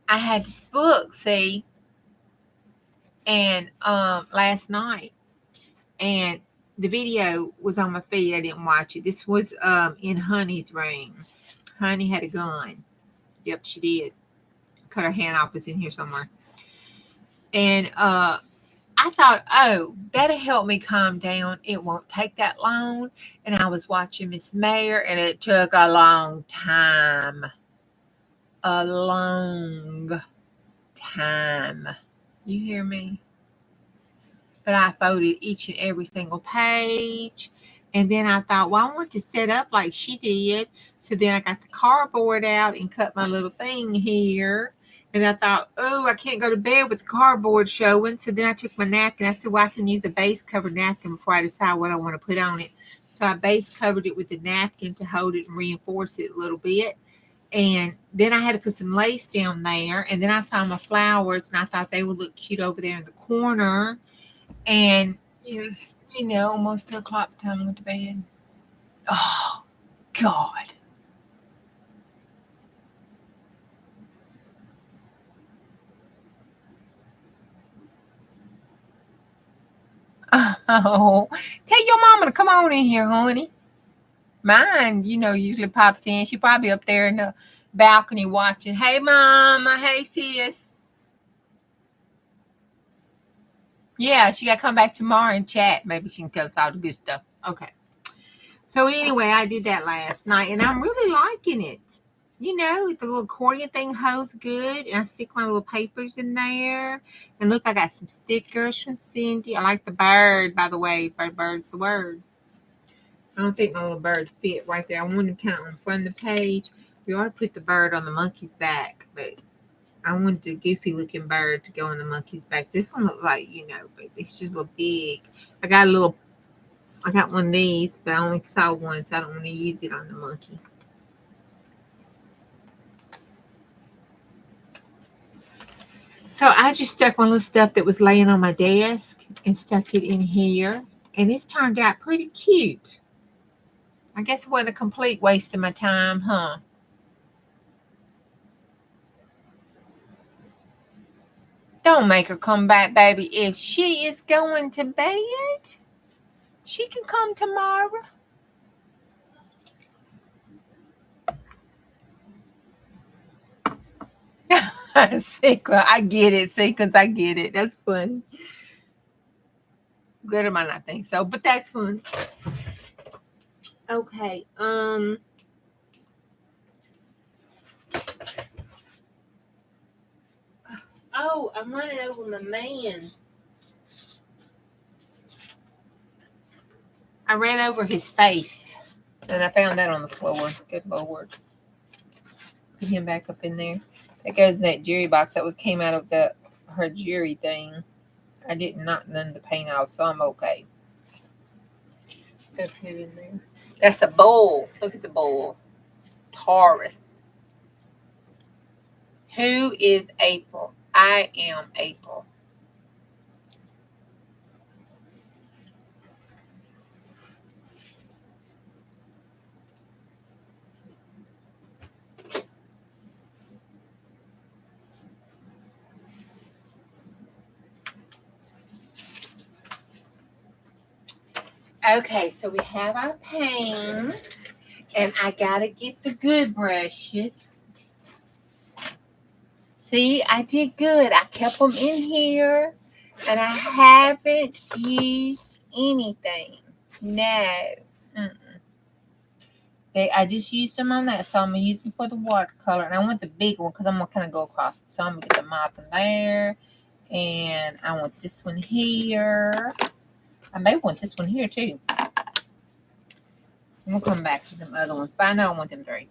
had this book, see, and last night, and the video was on my feed. I didn't watch it. This was in Honey's room. Honey had a gun. Yep, she did. Cut her hand off. It's in here somewhere. And I thought, oh, that'll help me calm down. It won't take that long. And I was watching Miss Mayor, and it took a long time. A long time. You hear me? But I folded each and every single page. And then I thought, well, I want to set up like she did. So then I got the cardboard out and cut my little thing here. And I thought, oh, I can't go to bed with the cardboard showing. So then I took my napkin. I said, well, I can use a base covered napkin before I decide what I want to put on it. So I base covered it with the napkin to hold it and reinforce it a little bit. And then I had to put some lace down there. And then I saw my flowers and I thought they would look cute over there in the corner. And it was, almost 2 o'clock time I went to bed. Oh, God. Oh, tell your mama to come on in here, honey. Mine, usually pops in. She probably up there in the balcony watching. Hey, mama. Hey, sis. Yeah, she got to come back tomorrow and chat. Maybe she can tell us all the good stuff. Okay. So anyway, I did that last night, and I'm really liking it. The little accordion thing holds good, and I stick my little papers in there. And look, I got some stickers from Cindy. I like the bird, by the way. Bird's the word. I don't think my little bird fit right there. I wanted to kind of on front of the page. We ought to put the bird on the monkey's back, but I wanted the goofy looking bird to go on the monkey's back. This one looked like, but it's just a little big. I got one of these, but I only saw one, so I don't want to use it on the monkey. So I just stuck my little stuff that was laying on my desk and stuck it in here. And it's turned out pretty cute. I guess it wasn't a complete waste of my time, huh? Don't make her come back, baby, if she is going to bed. She can come tomorrow. Sequence, I get it. Sequence, I get it. That's funny. Glitter might not think so, but that's fun. Okay. Oh, I'm running over my man. I ran over his face, and I found that on the floor. Good Lord. Put him back up in there. That goes in that jury box that came out of her jury thing. I did not none of the paint off, so I'm okay. Go put it in there. That's a bowl. Look at the bowl. Taurus. Who is April? I am April. Okay, so we have our paint, and I gotta get the good brushes. See, I did good. I kept them in here, and I haven't used anything. No. I just used them on that, so I'm going to use them for the watercolor. And I want the big one because I'm going to kind of go across. So I'm going to get the mop in there. And I want this one here. I may want this one here, too. I'm going to come back to them other ones. But I know I want them three.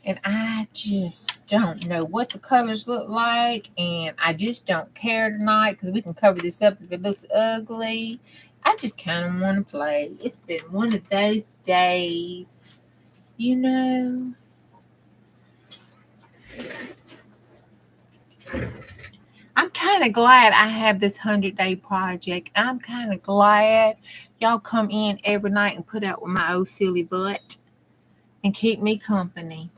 And I just don't know what the colors look like. And I just don't care tonight because we can cover this up if it looks ugly. I just kind of want to play. It's been one of those days, you know. I'm kind of glad I have this 100-day project. I'm kind of glad y'all come in every night and put out with my old silly butt and keep me company.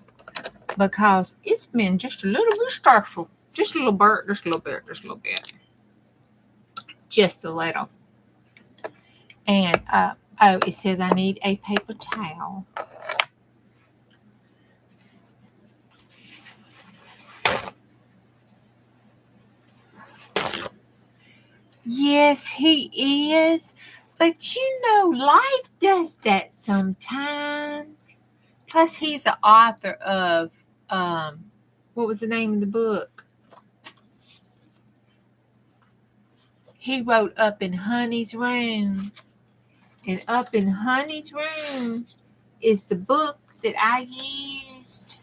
Because it's been just a little bit stressful. Just a little bit, just a little bit, just a little bit. Just a little. And, it says I need a paper towel. Yes, he is. But you know, life does that sometimes. Plus, he's the author of, what was the name of the book? He wrote Up in Honey's Room. And Up in Honey's Room is the book that I used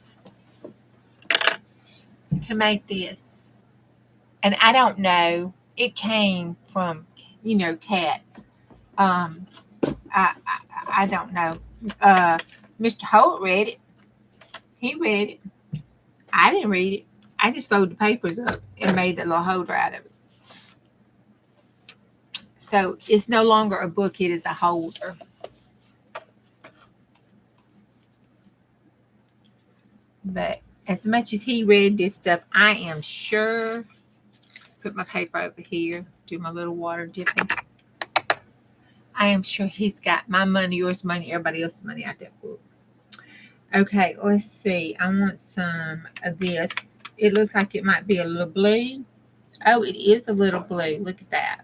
to make this. And I don't know. It came from, cats. I don't know. Mr. Holt read it. He read it. I didn't read it. I just folded the papers up and made the little holder out of it. So it's no longer a book, it is a holder. But as much as he read this stuff, I am sure, put my paper over here, do my little water dipping. I am sure he's got my money, yours money, everybody else's money out that book. Okay, let's see. I want some of this. It looks like it might be a little blue. Oh, it is a little blue. Look at that.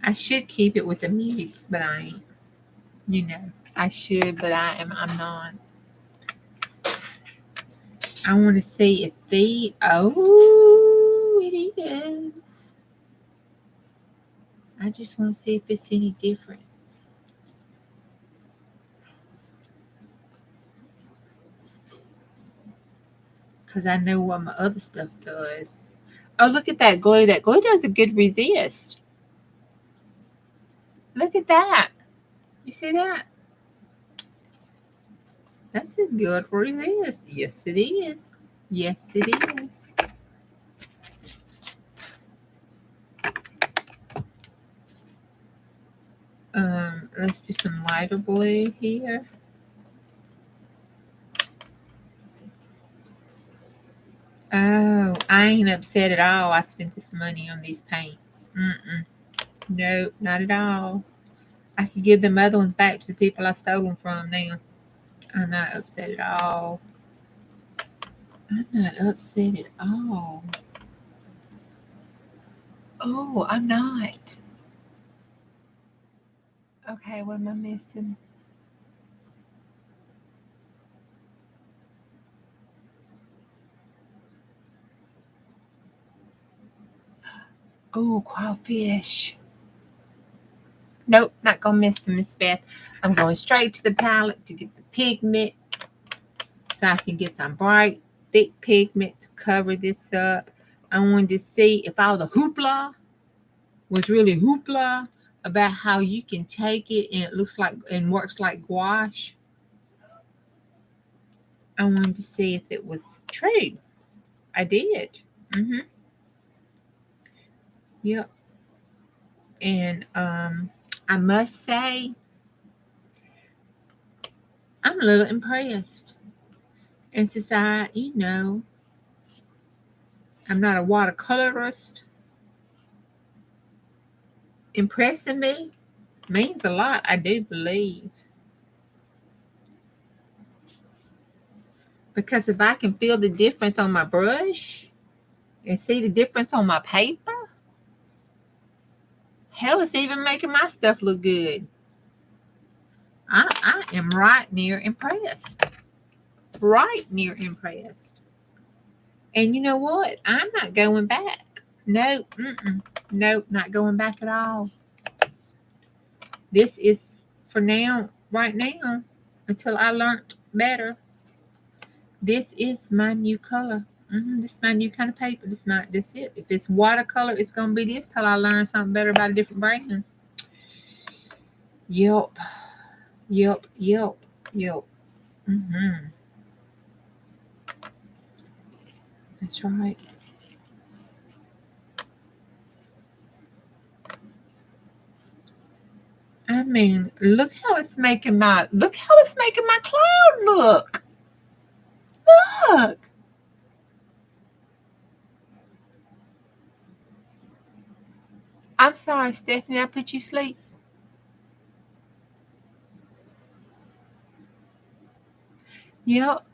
I should keep it with the music, but I ain't. I should, but I'm not. I want to see if it is. I just want to see if it's any difference. Because I know what my other stuff does. Oh, look at that glue. That glue does a good resist. Look at that. You see that? That's a good resist. Yes, it is. Yes, it is. Just some lighter blue here. Oh, I ain't upset at all. I spent this money on these paints. Nope, not at all. I could give them other ones back to the people I stole them from now. I'm not upset at all. I'm not upset at all. Oh, I'm not. Okay, what am I missing? Oh, crawfish. Nope, not gonna miss them, Miss Beth. I'm going straight to the palette to get the pigment so I can get some bright, thick pigment to cover this up. I wanted to see if all the hoopla was really hoopla about how you can take it and it looks like and works like gouache. I wanted to see if it was true. I did. Yep. And I must say, I'm a little impressed. And since I'm not a watercolorist, impressing me means a lot, I do believe. Because if I can feel the difference on my brush and see the difference on my paper, hell, it's even making my stuff look good. I am right near impressed. Right near impressed. And you know what? I'm not going back. Nope. Nope, not going back at all. This is for now, right now, until I learned better. This is my new color. This is my new kind of paper. This it. If it's watercolor, it's gonna be this till I learn something better about a different brand. Yep. That's right. I mean, look how it's making my cloud look. Look. I'm sorry, Stephanie, I put you to sleep. Yep.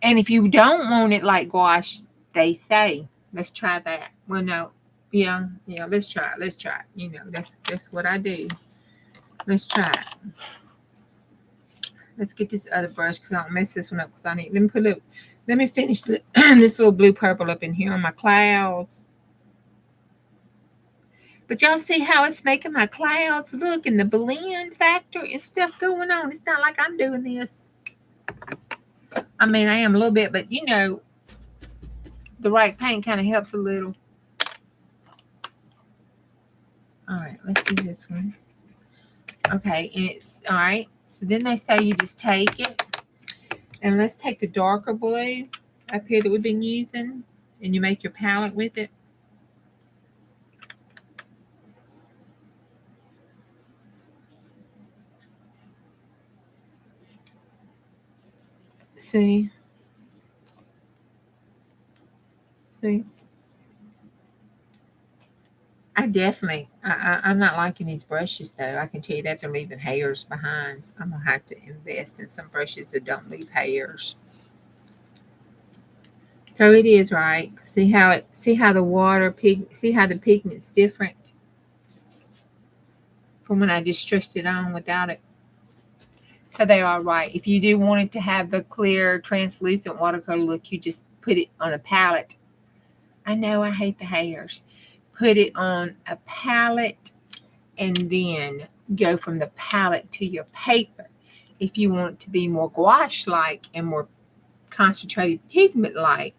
And if you don't want it like gouache, they say, let's try that. Well, no. Yeah, let's try it. That's what I do. Let's try it. Let's get this other brush because I don't mess this one up because let me finish this little blue purple up in here on my clouds. But y'all see how it's making my clouds look and the blend factor and stuff going on. It's not like I'm doing this. I mean, I am a little bit, but the right paint kind of helps a little. All right, let's do this one. Okay, and it's all right. So then they say you just take it, and let's take the darker blue up here that we've been using, and you make your palette with it. See? I'm not liking these brushes though. I can tell you that they're leaving hairs behind. I'm gonna have to invest in some brushes that don't leave hairs. So it is right. See how the pigment's different from when I just stretched it on without it. So they are right. If you do want it to have the clear, translucent watercolor look, you just put it on a palette. I know I hate the hairs. Put it on a palette and then go from the palette to your paper. If you want it to be more gouache-like and more concentrated pigment-like,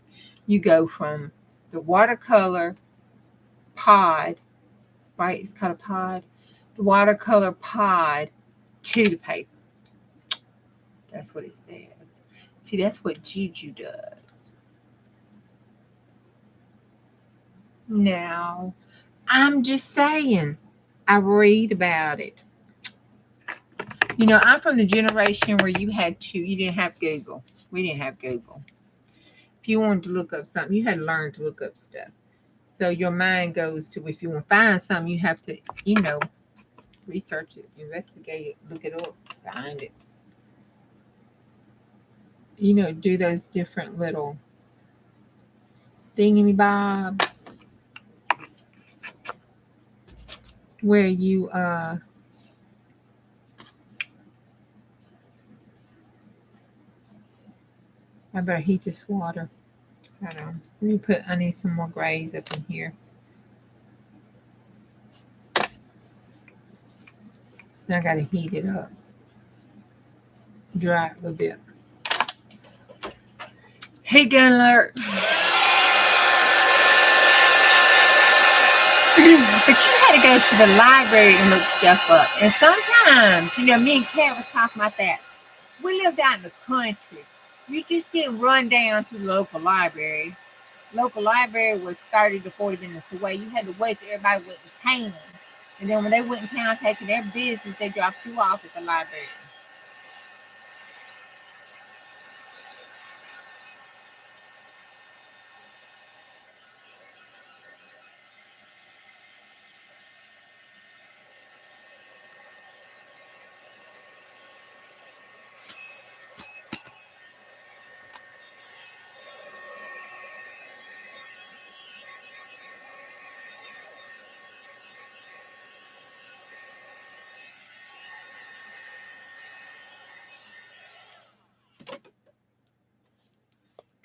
you go from the watercolor pod, right? It's called a pod. The watercolor pod to the paper. That's what it says. See, that's what Juju does. Now, I'm just saying, I read about it. You know, I'm from the generation where you didn't have Google. We didn't have Google. If you wanted to look up something, you had to learn to look up stuff. So your mind goes to, if you want to find something, you have to, research it, investigate it, look it up, find it. Do those different little thingy bobs where you I better heat this water. Hold on. I need some more grays up in here. I gotta heat it up. Dry it a little bit. Hey, gun alert. But you had to go to the library and look stuff up. And sometimes, me and Kat was talking about that. We lived out in the country. You just didn't run down to the local library. Local library was 30 to 40 minutes away. You had to wait till everybody went in town. And then when they went in town taking their business, they dropped you off at the library.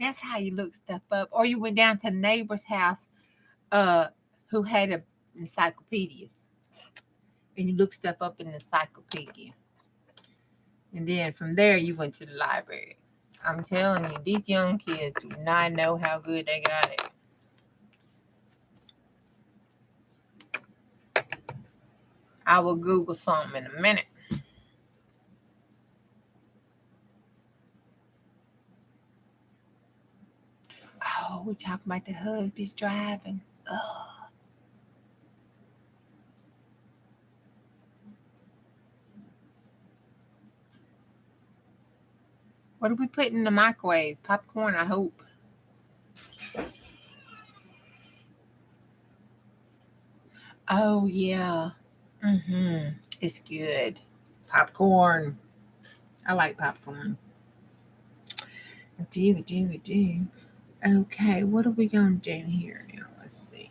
That's how you look stuff up. Or you went down to the neighbor's house who had encyclopedias. And you looked stuff up in the encyclopedia. And then from there, you went to the library. I'm telling you, these young kids do not know how good they got it. I will Google something in a minute. Oh, we're talking about the husbands driving. Ugh. What are we putting in the microwave? Popcorn, I hope. Oh, yeah. It's good. Popcorn. I like popcorn. I do. Okay, what are we going to do here now? Let's see.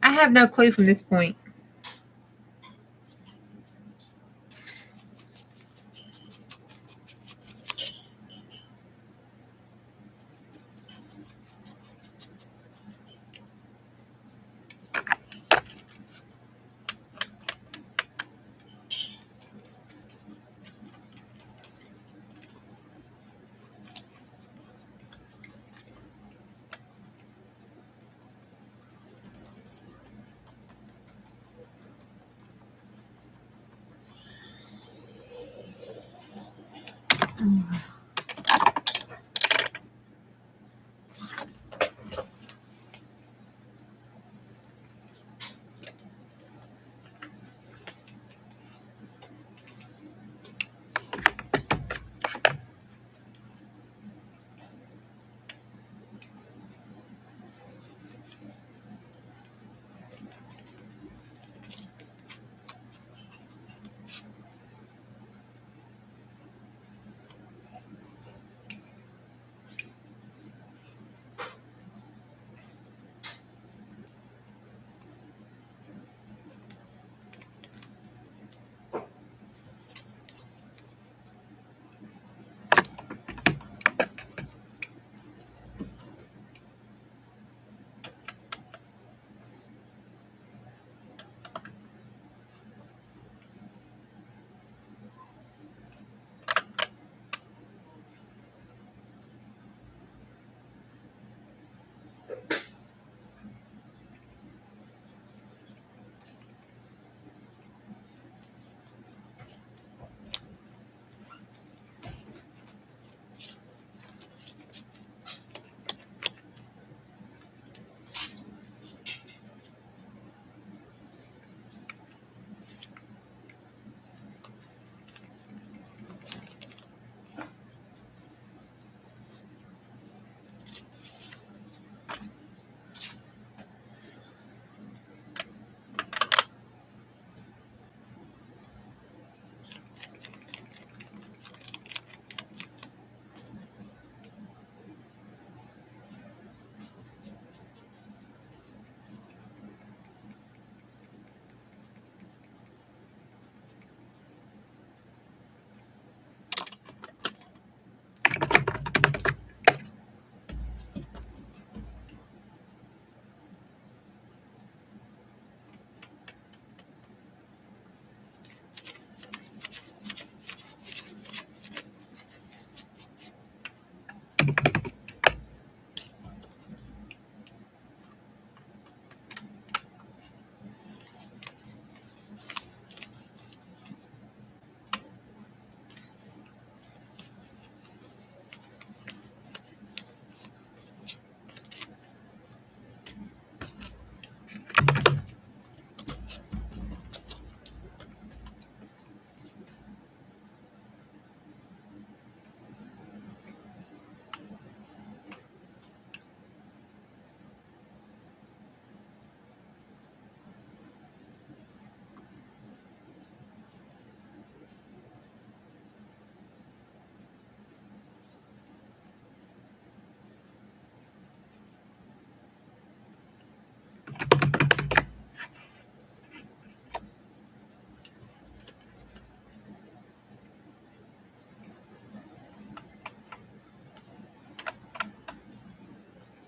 I have no clue from this point.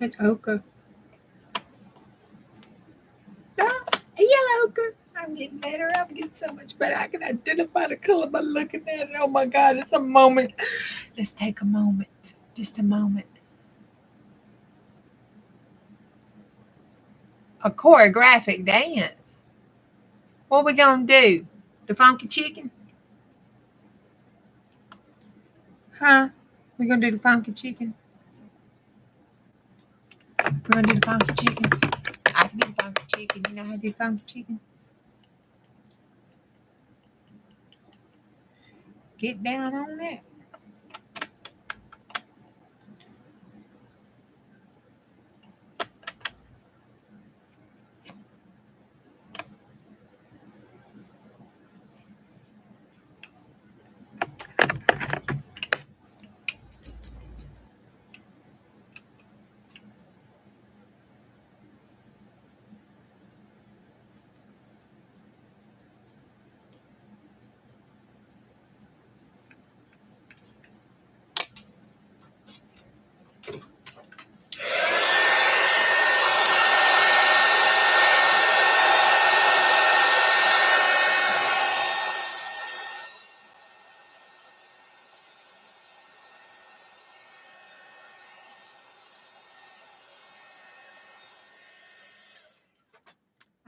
That ochre. Ah, yellow ochre. I'm getting better. I'm getting so much better. I can identify the color by looking at it. Oh my God, it's a moment. Let's take a moment. Just a moment. A choreographic dance. What we gonna do? The funky chicken? Huh? We gonna do the funky chicken? We're gonna do the funky chicken. I can do the funky chicken. You know how to do funky chicken? Get down on that.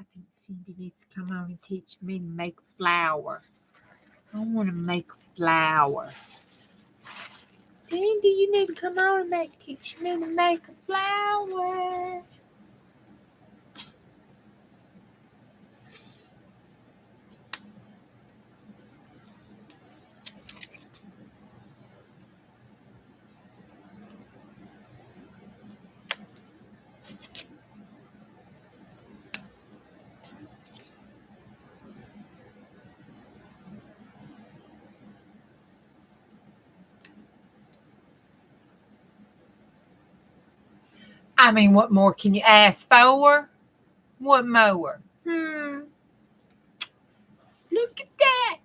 I think Cindy needs to come on and teach me to make flour. I want to make flour. Cindy, you need to come on and teach me to make a flour. I mean, what more can you ask for? What more? Look at that.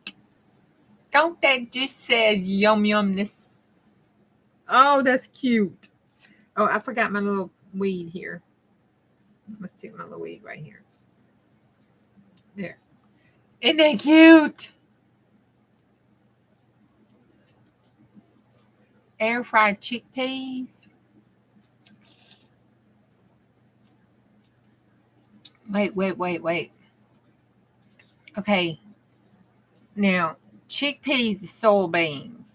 Don't that just says yum yumness? Oh, that's cute. Oh, I forgot my little weed here. Let's take my little weed right here. There. Isn't that cute? Air fried chickpeas. Wait. Okay. Now, chickpeas is soybeans.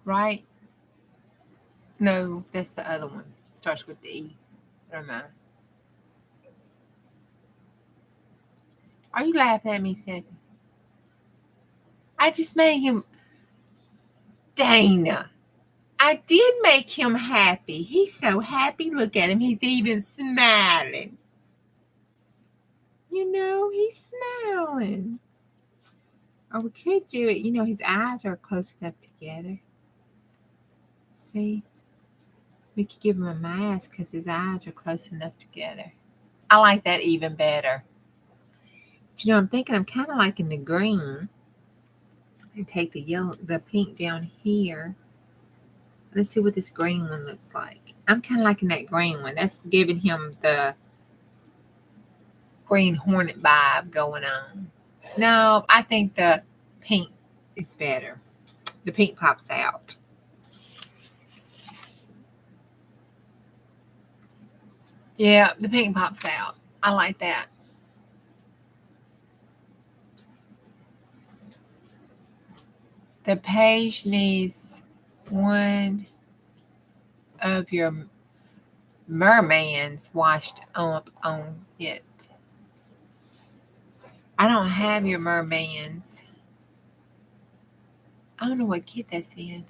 Right? No, that's the other ones. Starts with the E. Never mind. Are you laughing at me, Stephanie? I just made him. Dana. I did make him happy. He's so happy. Look at him. He's even smiling. You know, he's smiling. Or we could do it. You know, his eyes are close enough together. See? We could give him a mask because his eyes are close enough together. I like that even better. But, you know, I'm thinking I'm kind of liking the green. And take the pink down here. Let's see what this green one looks like. I'm kind of liking that green one. That's giving him the Green Hornet vibe going on. No, I think the pink is better. The pink pops out. Yeah, the pink pops out. I like that. The page needs one of your mermans washed up on it. I don't have your mermans. I don't know what kit that's in.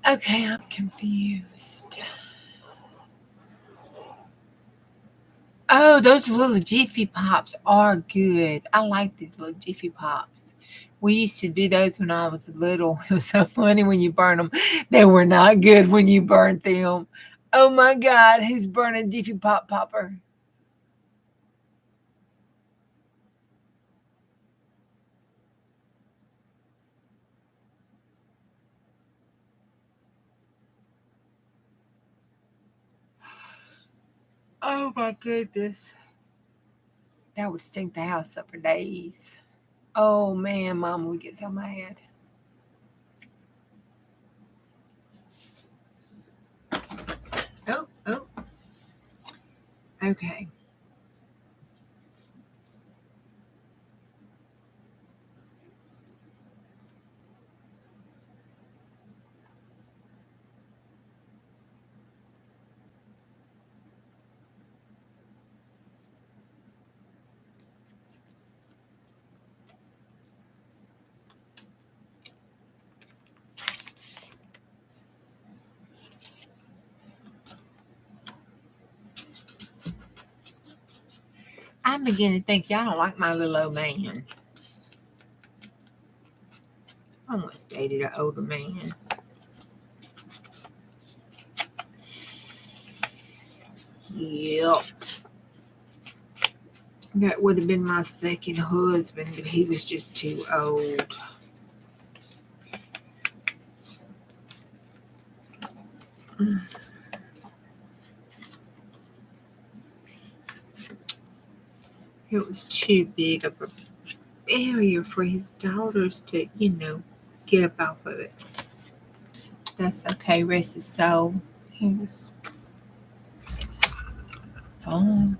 Okay, I'm confused. Oh, those little Jiffy Pops are good. I like these little Jiffy Pops. We used to do those when I was little. It was so funny when you burn them. They were not good when you burnt them. Oh my God, who's burning Diffy Pop Popper? Oh my goodness. That would stink the house up for days. Oh man, Mama would get so mad. Oh, oh. Okay. I'm beginning to think y'all don't like my little old man. I once dated an older man. Yep. That would have been my second husband, but he was just too old. It was too big of a barrier for his daughters to, get up off of it. That's okay, rest his soul. He was fun.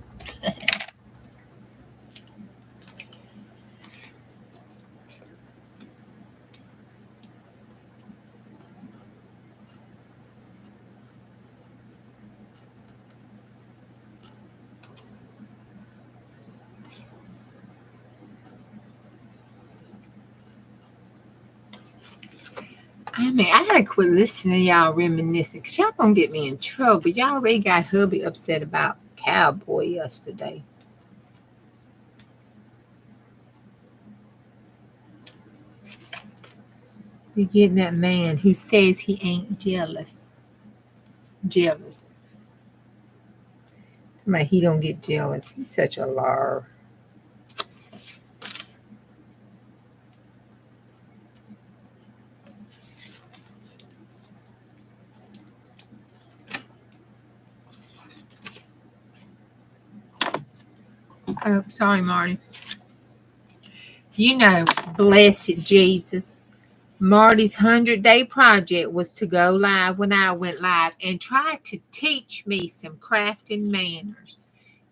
I mean, I gotta quit listening to y'all reminiscing because y'all gonna get me in trouble. Y'all already got hubby upset about Cowboy yesterday. You're getting that man who says he ain't jealous. Jealous. I mean, he don't get jealous. He's such a liar. Oh, sorry, Marty. Blessed Jesus. Marty's 100-day project was to go live when I went live and try to teach me some crafting manners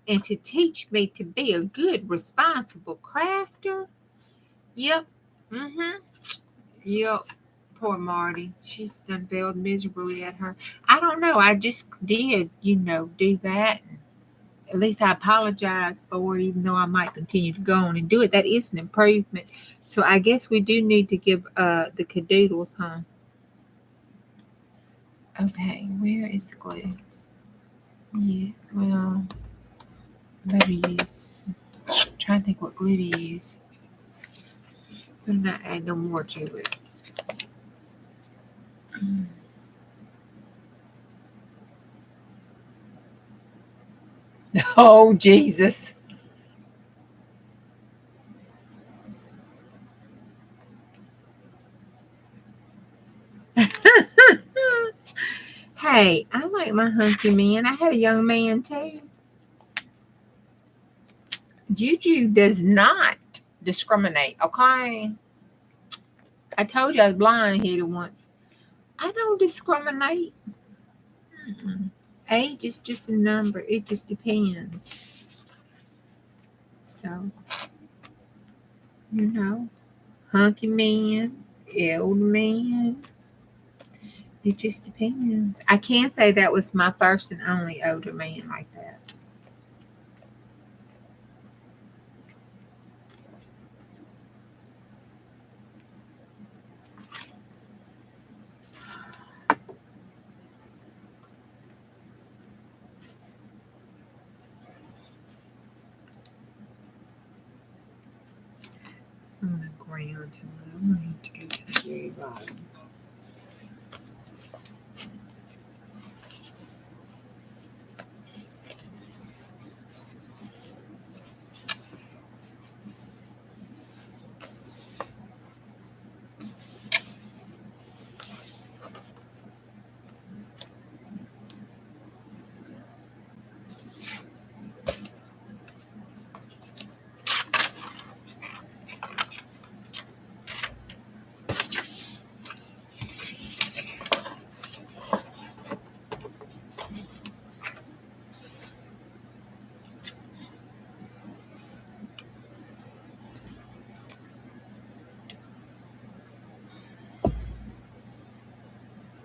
and to teach me to be a good, responsible crafter. Yep. Mm-hmm. Yep. Poor Marty. She's done failed miserably at her. I don't know. I just did, do that. At least I apologize for it, even though I might continue to go on and do it. That is an improvement. So I guess we do need to give the cadoodles, huh? Okay, where is the glue? Yeah, well, better use. I'm trying to think what glue to use. Better not add no more to it. Oh, Jesus. Hey, I like my hunky man. I had a young man too. Juju does not discriminate, okay? I told you I was blind headed once. I don't discriminate. Mm-mm. Age is just a number. It just depends. So, you know, hunky man, old man. It just depends. I can't say that was my first and only older man like that. I'm gonna around to I'm going to go to the very bottom.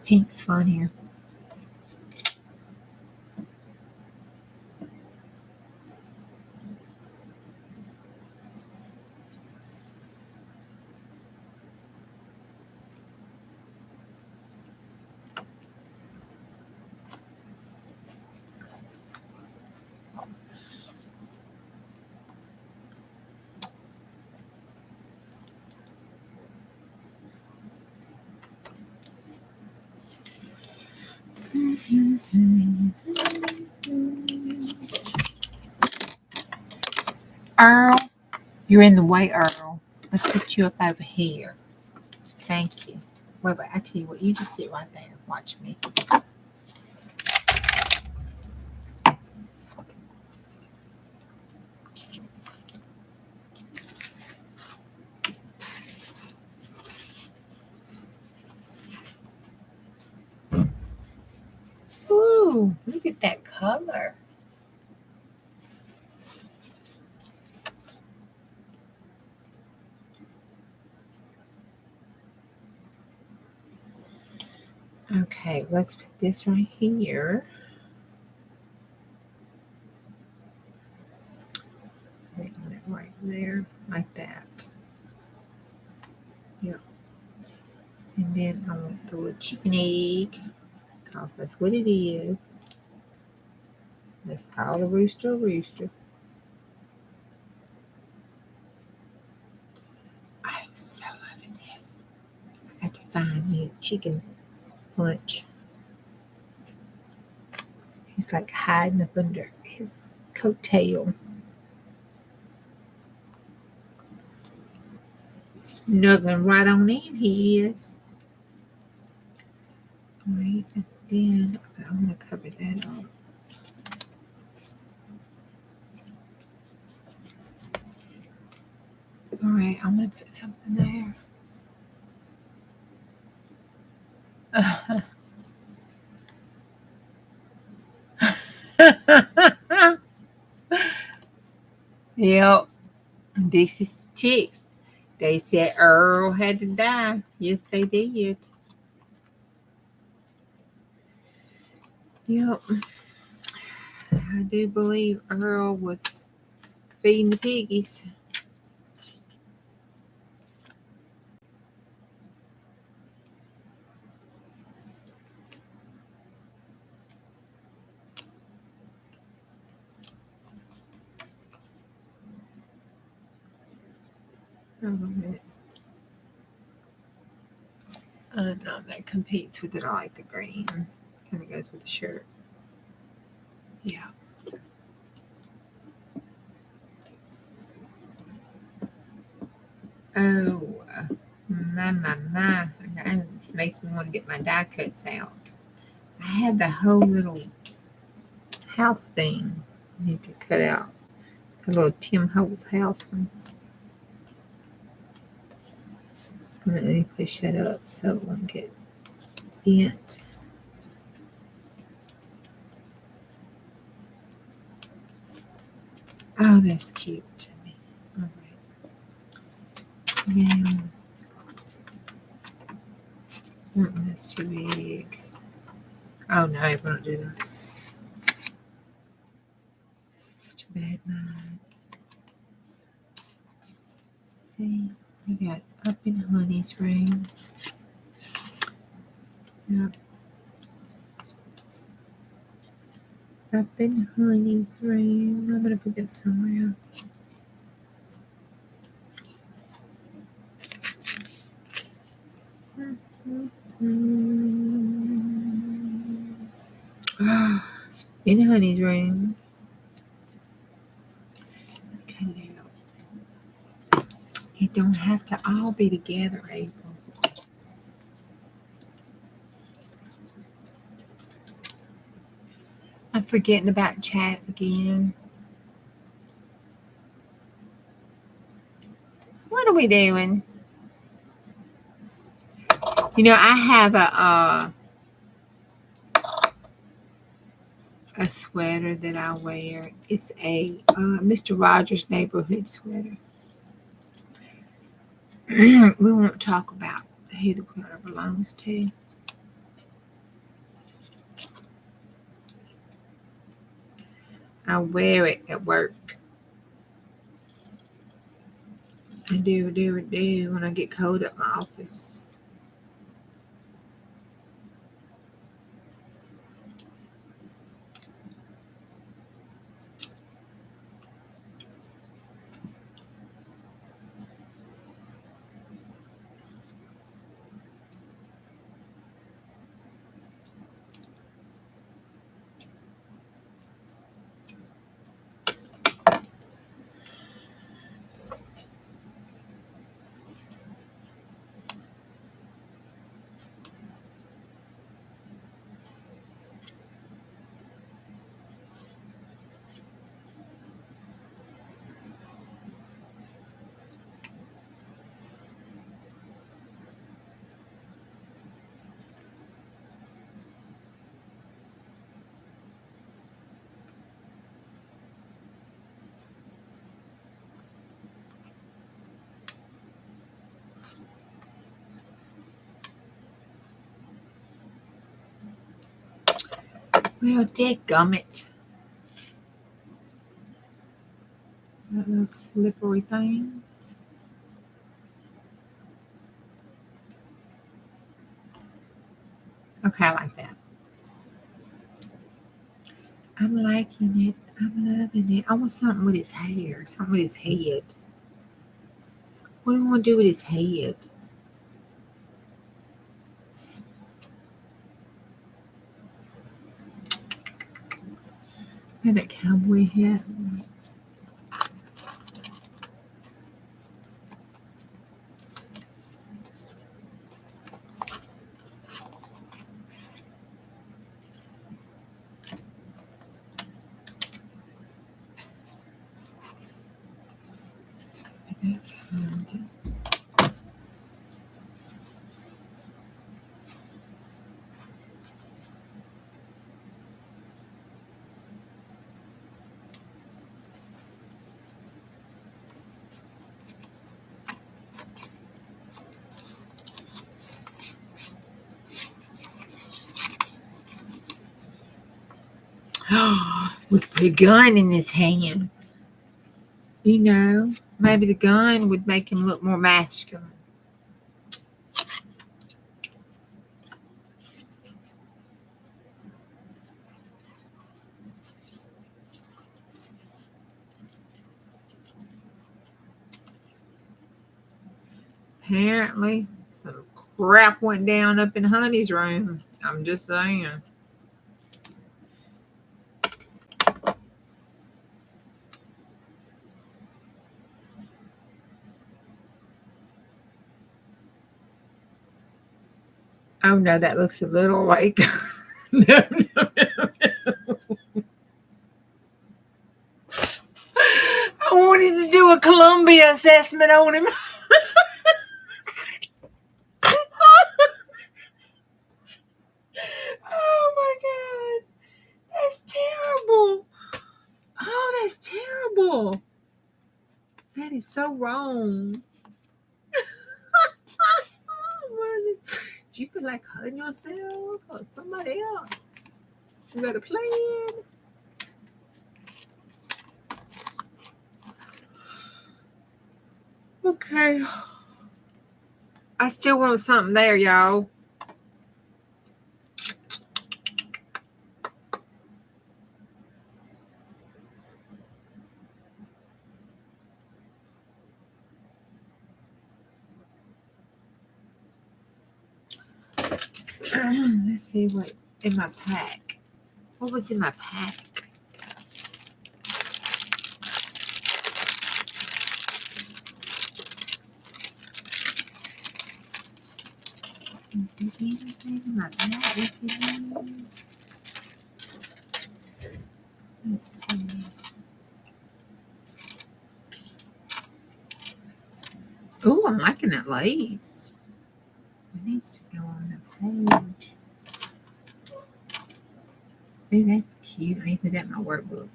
Pink's funnier. Earl, you're in the way, Earl. Let's put you up over here. Thank you. Wait, I tell you what, you just sit right there. Watch me. Ooh, look at that color. Okay, let's put this right here. Put it right there, like that. Yep. And then I want the little chicken egg, because that's what it is. Let's call the rooster a rooster. I'm so loving this. I got to find me a chicken punch. He's like hiding up under his coattail. Snuggling right on in, he is. All right, and then I'm going to cover that up. All right, I'm going to put something there. Yep, this is chicks. They said Earl had to die. Yes, they did. Yep, I do believe Earl was feeding the piggies. Oh, wait a minute. No, that competes with it. I like the green. Kind of goes with the shirt. Yeah. Oh, my. This makes me want to get my die cuts out. I had the whole little house thing I need to cut out. The little Tim Holtz house one. Let me push that up so it won't get bent. Oh, that's cute to me. All right. Now, that's too big. Oh, no, I won't do that. Such a bad mind. See, we got Up in Honey's room. Yep. Up in Honey's room. I'm going to put it somewhere else. In Honey's room. Okay, now. It don't have to all be together, April. I'm forgetting about chat again. What are we doing? You know, I have a sweater that I wear. It's a Mr. Rogers neighborhood sweater. We won't talk about who the sweater belongs to. I wear it at work. I do when I get cold at my office. Well, dadgummit. That little slippery thing. Okay, I like that. I'm liking it. I'm loving it. I want something with his hair, something with his head. What do you want to do with his head? And that cowboy hat. We could put a gun in his hand. You know, maybe the gun would make him look more masculine. Apparently, some crap went down up in Honey's room. I'm just saying. Oh no, that looks a little like. No. I wanted to do a Columbia assessment on him. Oh my God. That's terrible. Oh, that's terrible. That is so wrong. Do you feel like hurting yourself or somebody else? You got a plan? Okay. I still want something there, y'all. Let's see what in my pack. What was in my pack? Is there anything in my pack? Let's see. Oh, I'm liking that lace. It needs to go on the page. Oh, that's cute. I need to put that in my workbook.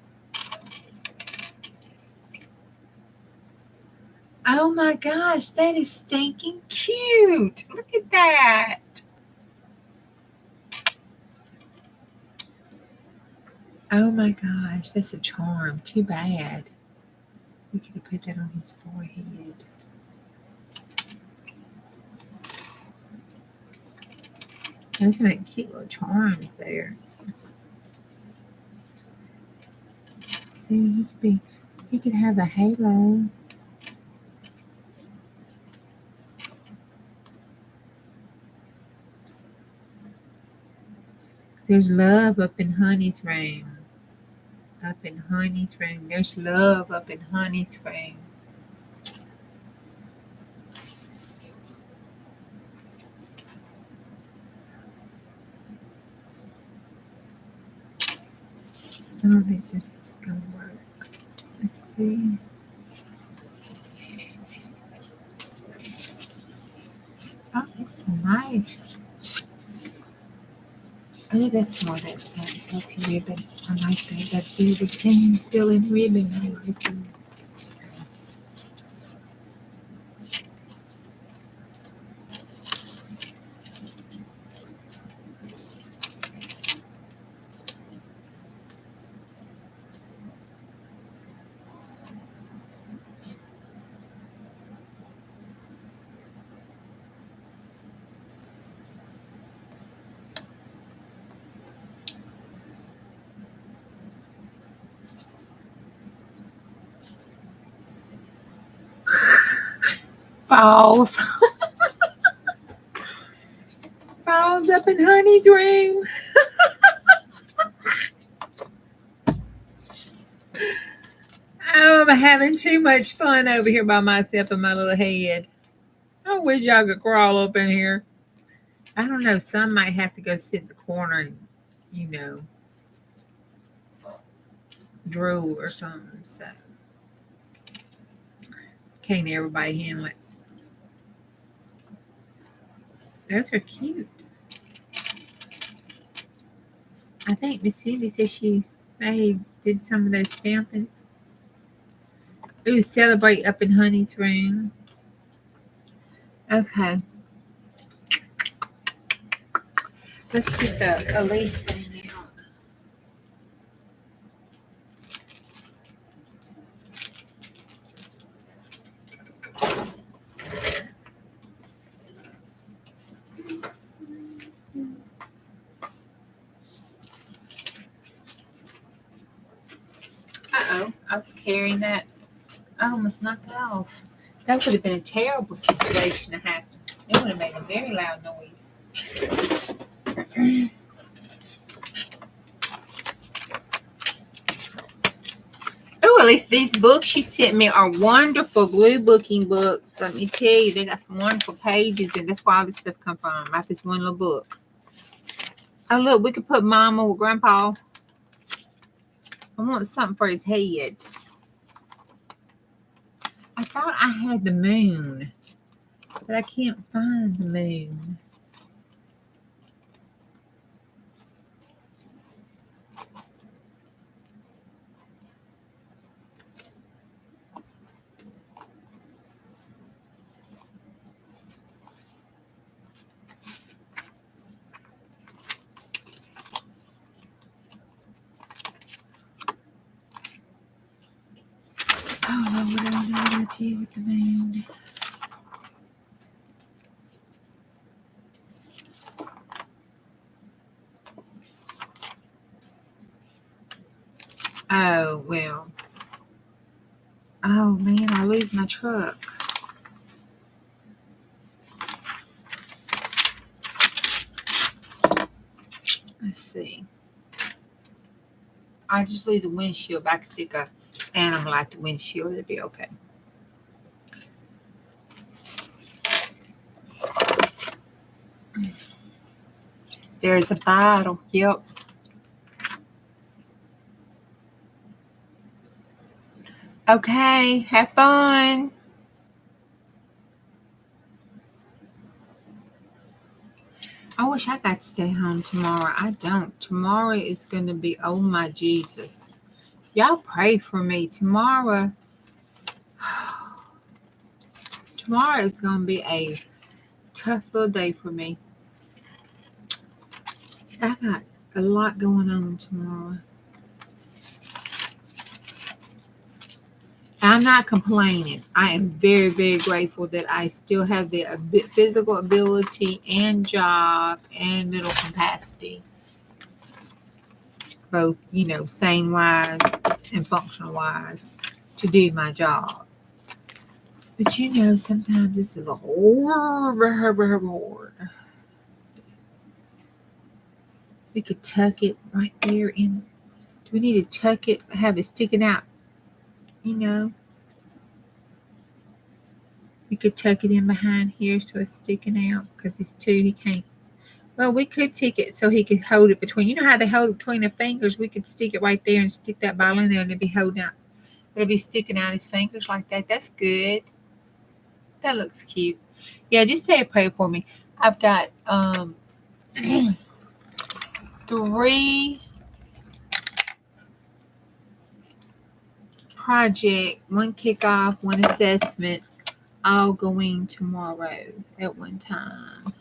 Oh my gosh, that is stinking cute. Look at that. Oh my gosh, that's a charm. Too bad. We could have put that on his forehead. Those make cute little charms there. See, he could have a halo. There's love up in Honey's room. Up in Honey's room. There's love up in Honey's room. I don't think this is going to work. Let's see. Oh, it's nice. Oh, that's more that healthy ribbon. I like that. That really thin filling ribbon. I like it. Balls. Balls up in Honey's room. Oh, I'm having too much fun over here by myself in my little head. I wish y'all could crawl up in here. I don't know. Some might have to go sit in the corner and, you know, drool or something. So can't everybody handle it. Those are cute. I think Miss Cindy said she did some of those stampings. Ooh, celebrate up in Honey's room. Okay. Let's put the Elise thing out. Uh-oh. I was carrying that. I almost knocked it off. That would have been a terrible situation to happen. It would have made a very loud noise. Oh, at least these books you sent me are wonderful glue booking books. Let me tell you, they got some wonderful pages, and that's where all this stuff come from. Like this one little book. Oh, look, we could put Mama with Grandpa. I want something for his head. I thought I had the moon, but I can't find the moon. Oh, Lord, I don't know what to do with the moon. Oh, well. Oh, man, I lose my truck. Let's see. I just lose the windshield. But I can stick a animal at the windshield. It'll be okay. There's a bottle. Yep. Okay. Have fun. I wish I got to stay home tomorrow. I don't. Tomorrow is going to be, oh my Jesus. Y'all pray for me. Tomorrow is going to be a tough little day for me. I got a lot going on tomorrow. I'm not complaining. I am very, very grateful that I still have the physical ability and job and mental capacity, both, sane wise and functional wise, to do my job. But sometimes it's a little hard. We could tuck it right there in. Do we need to tuck it, have it sticking out? We could tuck it in behind here so it's sticking out because it's two. He can't. Well, we could take it so he could hold it between. You know how they hold it between their fingers? We could stick it right there and stick that bottle in there and it'd be holding out. It'll be sticking out his fingers like that. That's good. That looks cute. Yeah, just say a prayer for me. I've got 3 project, 1 kickoff, 1 assessment, all going tomorrow at one time.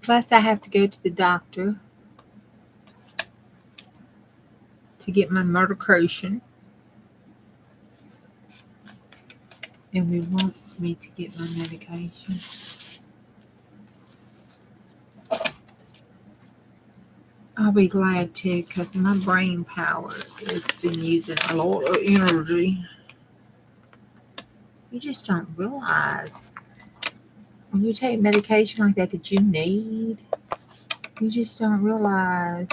Plus, I have to go to the doctor to get my medication. And we want me to get my medication. I'll be glad to because my brain power has been using a lot of energy. You just don't realize when you take medication like that you need, you just don't realize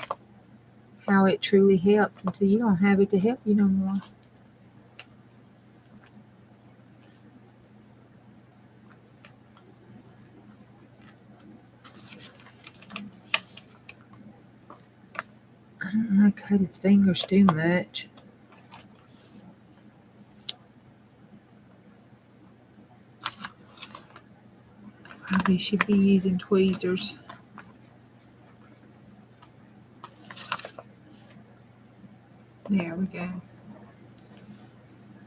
how it truly helps until you don't have it to help you no more. I don't want to cut his fingers too much. Probably should be using tweezers. There we go.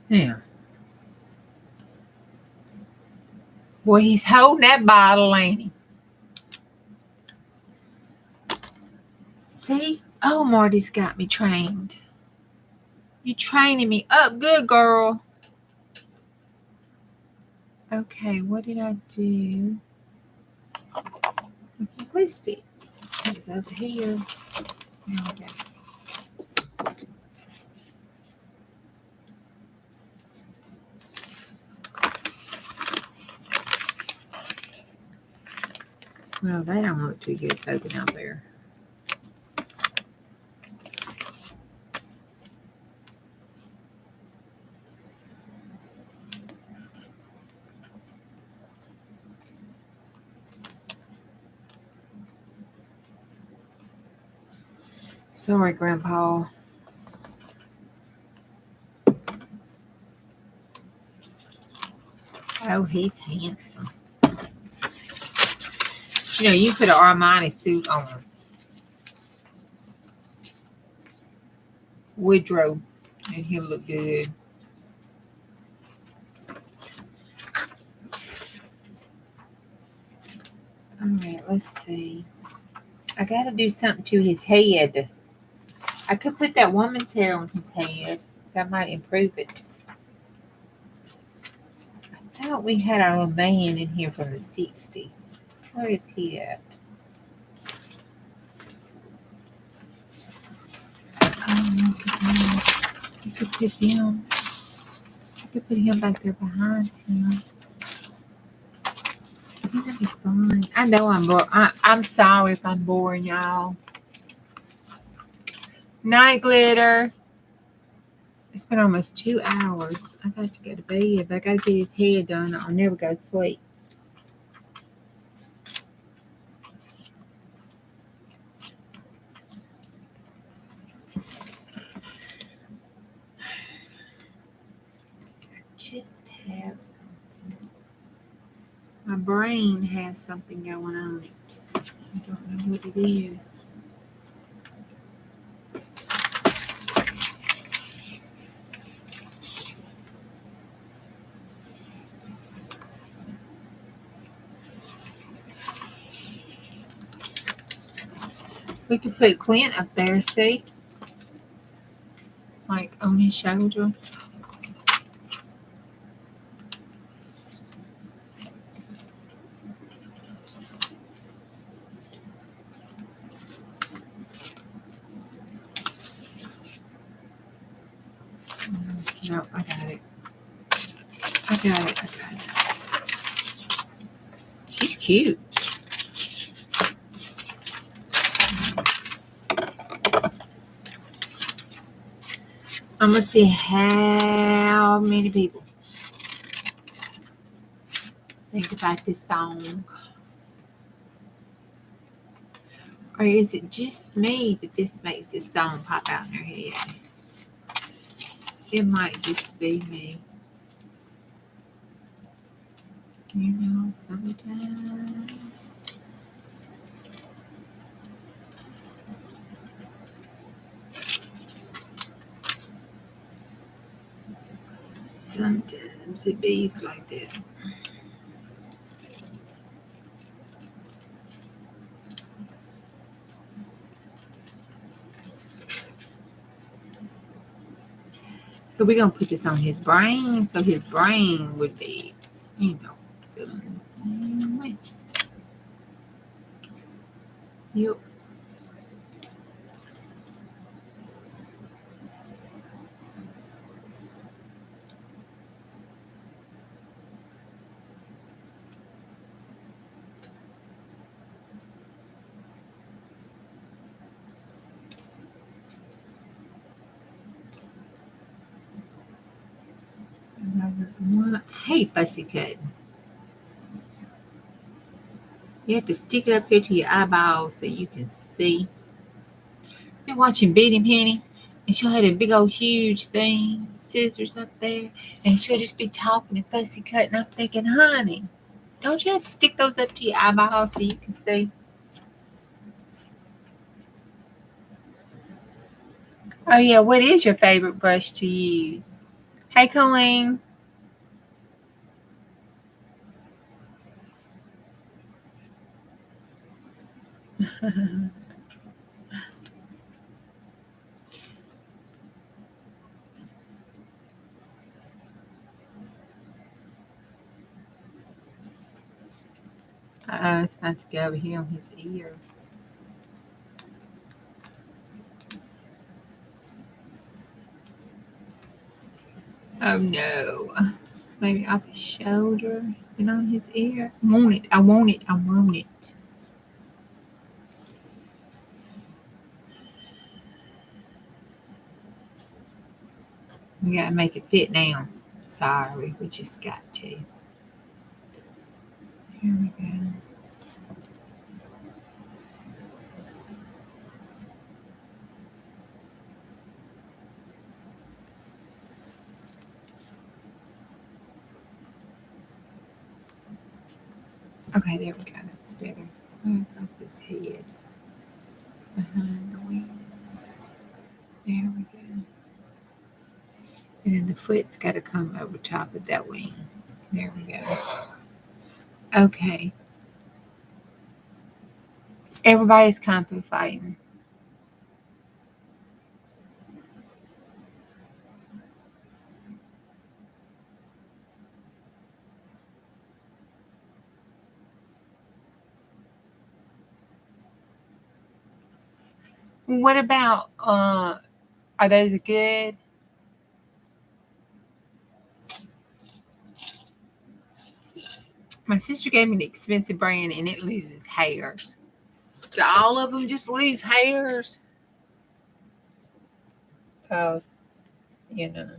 Yeah. Boy, he's holding that bottle, ain't he? See? Oh, Marty's got me trained. You training me up good, girl. Okay, what did I do? With the glue stick. It's over here. There we go. Well, that don't look too good poking out there. Sorry, Grandpa. Oh, he's handsome. You put an Armani suit on Woodrow and he'll look good. All right, let's see. I got to do something to his head. I could put that woman's hair on his head. That might improve it. I thought we had our little man in here from the 60s. Where is he at? Oh, look at him. You could put him. I could put him back there behind him. That'd be fun. I know I'm bored. I'm sorry if I'm boring y'all. Night, Glitter. It's been almost 2 hours. I got to go to bed, but I got to get his head done. I'll never go to sleep. I just have something. My brain has something going on it. I don't know what it is. We could put Clint up there, see? Like on his shoulder. No, I got it. I got it. She's cute. I'm going to see how many people think about this song. Or is it just me that this makes this song pop out in their head? It might just be me. You know, sometimes. Sometimes it bees like that. So we're going to put this on his brain, so his brain would be, feeling the same way. Yep. Hey, Pussycat. You have to stick it up here to your eyeball so you can see. You're watching Beating Penny, and she'll have a big old huge thing, scissors up there, and she'll just be talking and fussy cutting. I'm thinking, honey, don't you have to stick those up to your eyeballs so you can see? Oh yeah, what is your favorite brush to use? Hey, Colleen. It's got to go over here on his ear. Oh no. Maybe off his shoulder and on his ear. I want it. I want it. I want it. We gotta make it fit now. Sorry, we just got to. Here we go. Okay, there we go. That's better. Across his head. Behind the wings. There we go. And then the foot's got to come over top of that wing. There we go. Okay. Everybody's kung fu fighting. What about are those good? My sister gave me the expensive brand and it loses hairs. Do all of them just lose hairs? Cause, you know,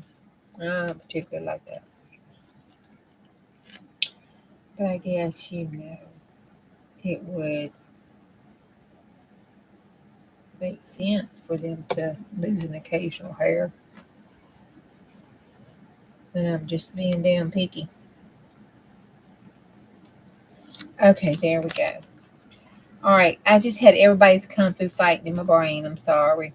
I don't particularly like that. But I guess, it would make sense for them to lose an occasional hair. And I'm just being damn picky. Okay, there we go. All right, I just had everybody's kung fu fighting in my brain. I'm sorry.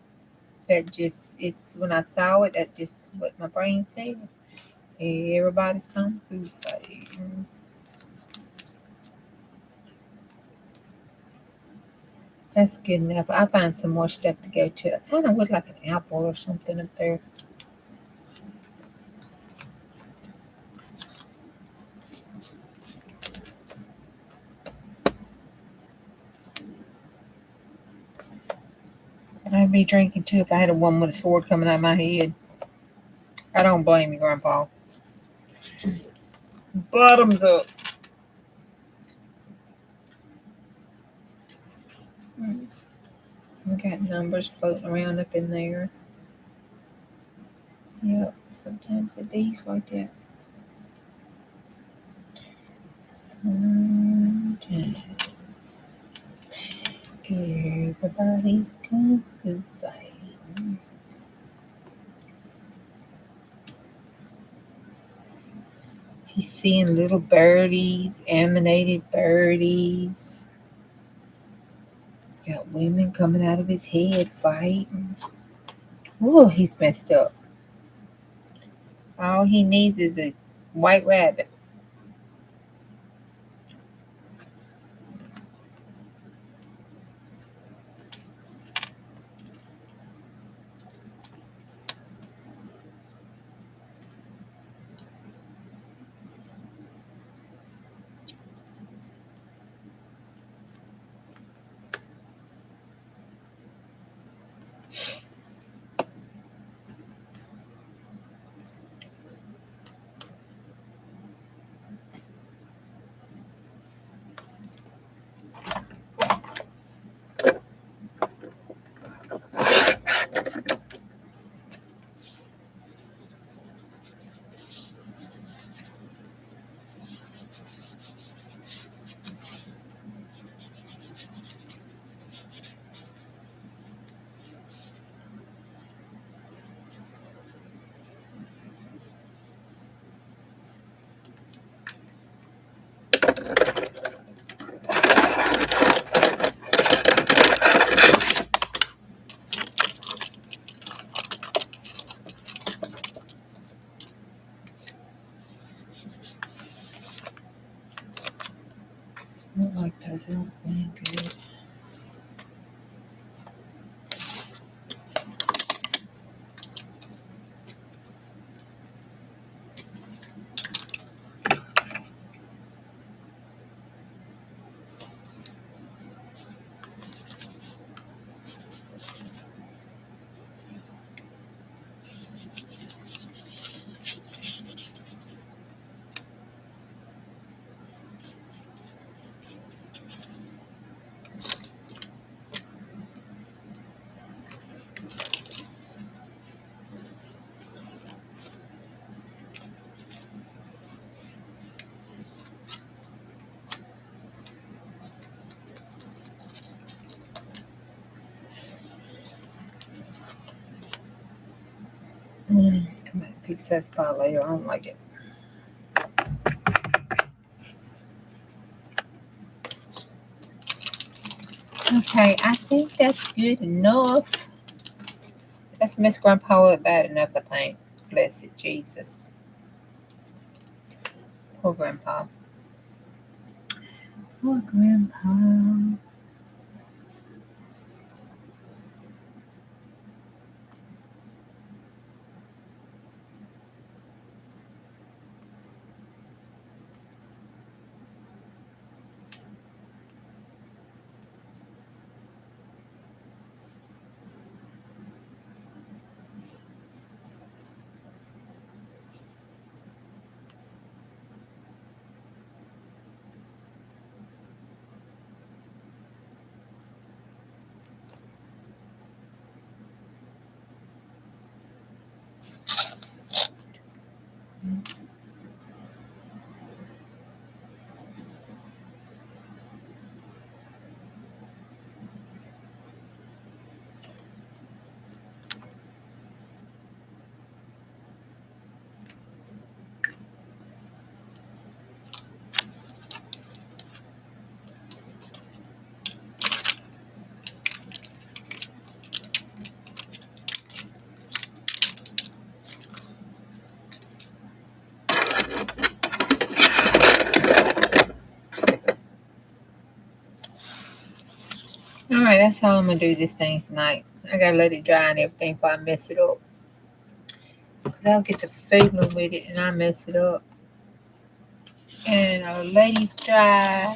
That just it's when I saw it. That just what my brain said. Everybody's kung fu fighting. That's good enough. I find some more stuff to go to. I kind of would like an apple or something up there. I'd be drinking too if I had a one with a sword coming out of my head. I don't blame you, Grandpa. Bottoms up. We got numbers floating around up in there. Yep, sometimes it bees like that. Sometimes everybody's kung fu fighting. He's seeing little birdies, emanated birdies. He's got women coming out of his head fighting. Oh, he's messed up. All he needs is a white rabbit. I don't like those. They don't blend good. Come on, fix that spot later. I don't like it. Okay, I think that's good enough. That's Miss Grandpa bad enough, I think. Blessed Jesus. Poor Grandpa. Poor Grandpa. that's how I'm gonna do this thing tonight. I gotta let it dry and everything before I mess it up. Cause I'll get the fiddling with it and I mess it up. And our ladies dry.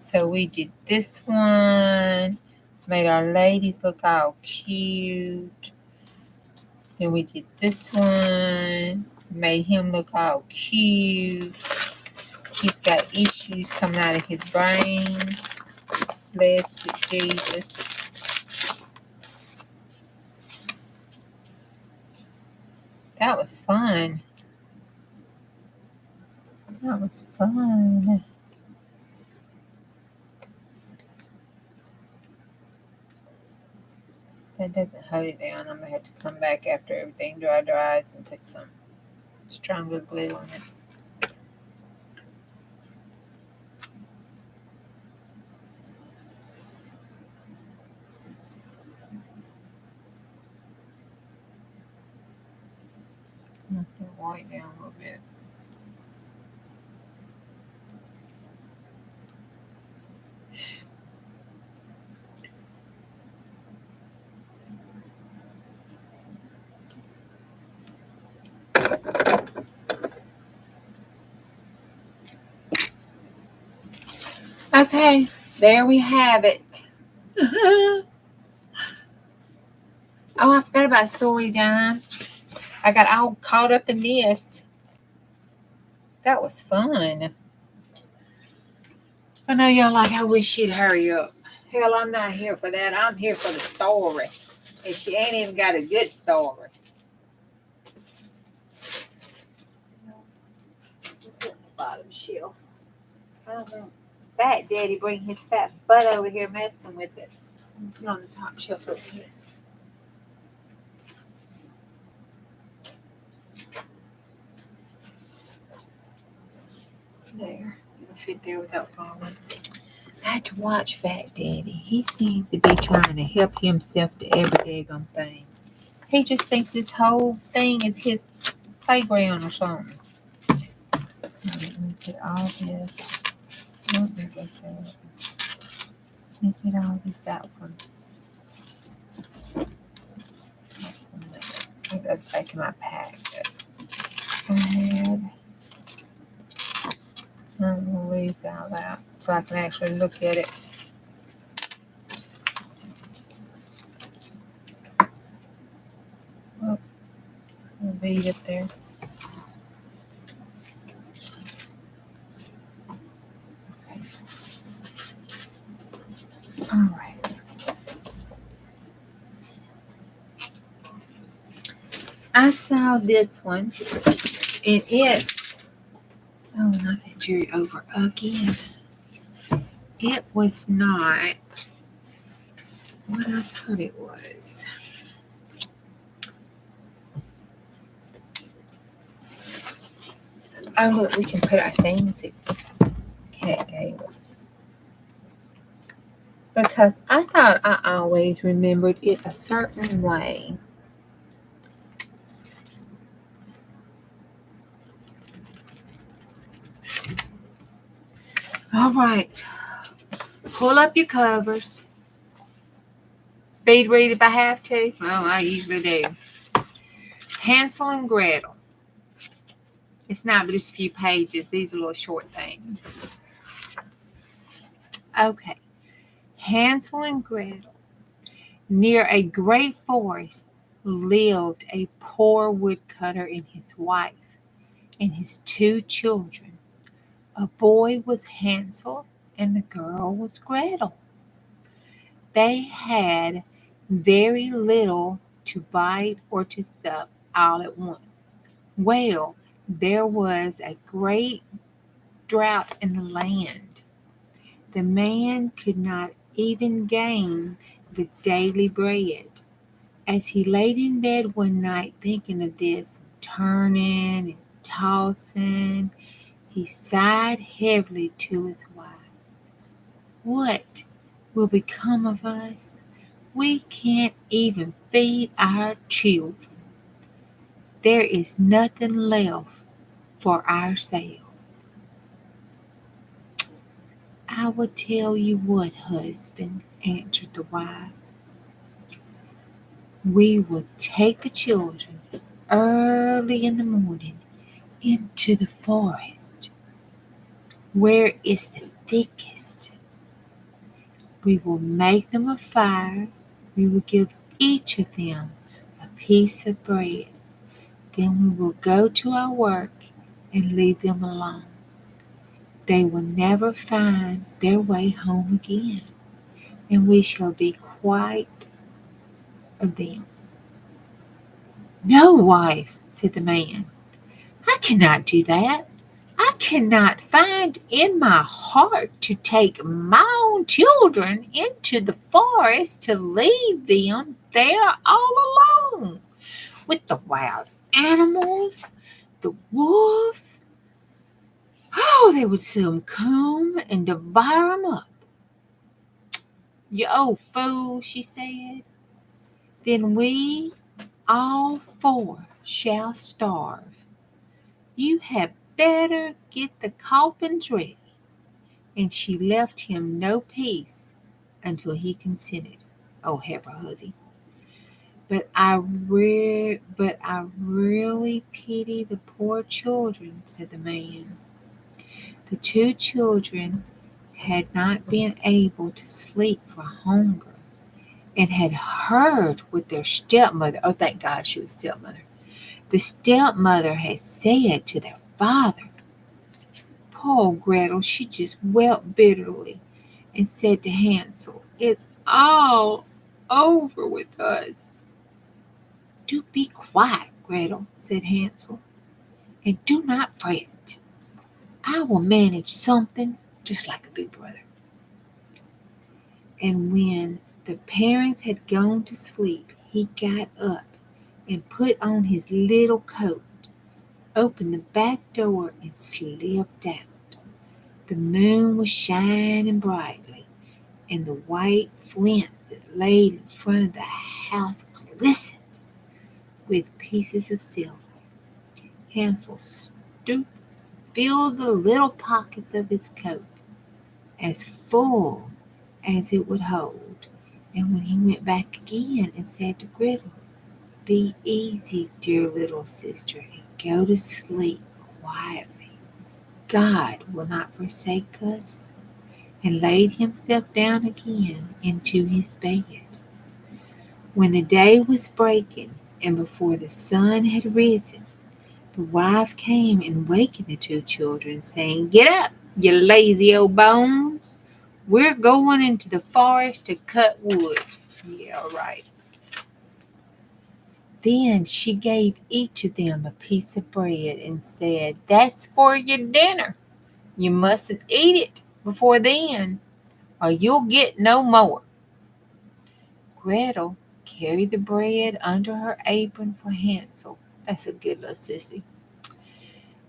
So we did this one. Made our ladies look all cute. Then we did this one. Made him look all cute. He's got issues coming out of his brain. Blessed Jesus. That was fun. That was fun. That doesn't hold it down. I'm going to have to come back after everything dries and put some stronger glue on it. I'm going to white down a little bit. Okay, there we have it. Oh, I forgot about story time. I got all caught up in this. That was fun. I know y'all like, I wish she'd hurry up. Hell, I'm not here for that. I'm here for the story. And she ain't even got a good story. Bottom shelf. I don't know. Fat Daddy bring his fat butt over here messing with it. Put on the top shelf over here. There. It'll fit there without falling. I had to watch Fat Daddy. He seems to be trying to help himself to every daggone thing. He just thinks this whole thing is his playground or something. Let me get all this. Let me get all this out from. It goes back in my pack. I had. I'm going to leave all that so I can actually look at it. Oh, I'll leave it there. Okay. All right. I saw this one, and it. Oh, not that jury over again. It was not what I thought it was. Oh, look, we can put our things in. Cat gave us. Because I thought I always remembered it a certain way. All right. Pull up your covers. Speed read if I have to. Well, I usually do. Hansel and Gretel. It's not just a few pages. These are little short things. Okay. Hansel and Gretel. Near a great forest lived a poor woodcutter and his wife and his 2 children. A boy was Hansel and the girl was Gretel. They had very little to bite or to sup all at once. Well, there was a great drought in the land. The man could not even gain the daily bread. As he laid in bed one night thinking of this, turning and tossing, he sighed heavily to his wife. What will become of us? We can't even feed our children. There is nothing left for ourselves. I will tell you what, husband, answered the wife. We will take the children early in the morning into the forest where it's the thickest. We will make them a fire. We will give each of them a piece of bread. Then we will go to our work and leave them alone. They will never find their way home again, and we shall be quite of them. No, wife, said the man, I cannot do that. I cannot find in my heart to take my own children into the forest to leave them there all alone with the wild animals, the wolves. Oh, they would soon come and devour 'em up. You old fool, she said. Then we all four shall starve. You had better get the coffins ready. And she left him no peace until he consented. Oh, heifer huzzy. But I really pity the poor children, said the man. The two children had not been able to sleep for hunger and had heard what their stepmother, oh, thank God she was stepmother, the stepmother had said to their father. Poor Gretel, she just wept bitterly and said to Hansel, It's all over with us. Do be quiet, Gretel, said Hansel, and do not fret. I will manage something just like a big brother. And when the parents had gone to sleep, he got up and put on his little coat, opened the back door, and slipped out. The moon was shining brightly, and the white flints that laid in front of the house glistened with pieces of silver. Hansel stooped, filled the little pockets of his coat as full as it would hold, and when he went back again and said to Gretel, Be easy, dear little sister, and go to sleep quietly. God will not forsake us, and laid himself down again into his bed. When the day was breaking, and before the sun had risen, the wife came and wakened the two children, saying, Get up, you lazy old bones. We're going into the forest to cut wood. Yeah, right. Then she gave each of them a piece of bread and said, That's for your dinner. You mustn't eat it before then, or you'll get no more. Gretel carried the bread under her apron for Hansel. That's a good little sissy.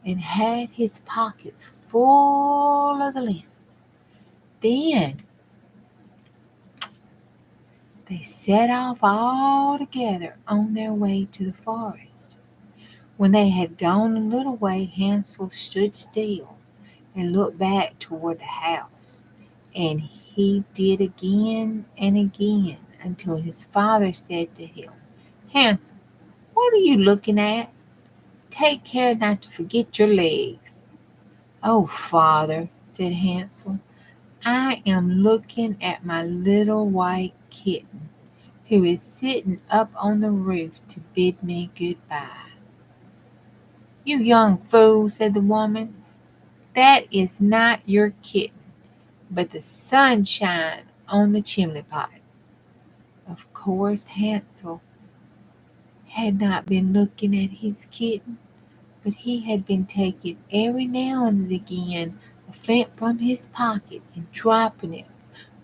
And had his pockets full of the lint. Then they set off all together on their way to the forest. When they had gone a little way, Hansel stood still and looked back toward the house. And he did again and again until his father said to him, Hansel, what are you looking at? Take care not to forget your legs. Oh, father, said Hansel, I am looking at my little white kitten, who is sitting up on the roof to bid me goodbye. You young fool, said the woman, that is not your kitten, but the sunshine on the chimney pot. Of course, Hansel had not been looking at his kitten, but he had been taking every now and again a flint from his pocket and dropping it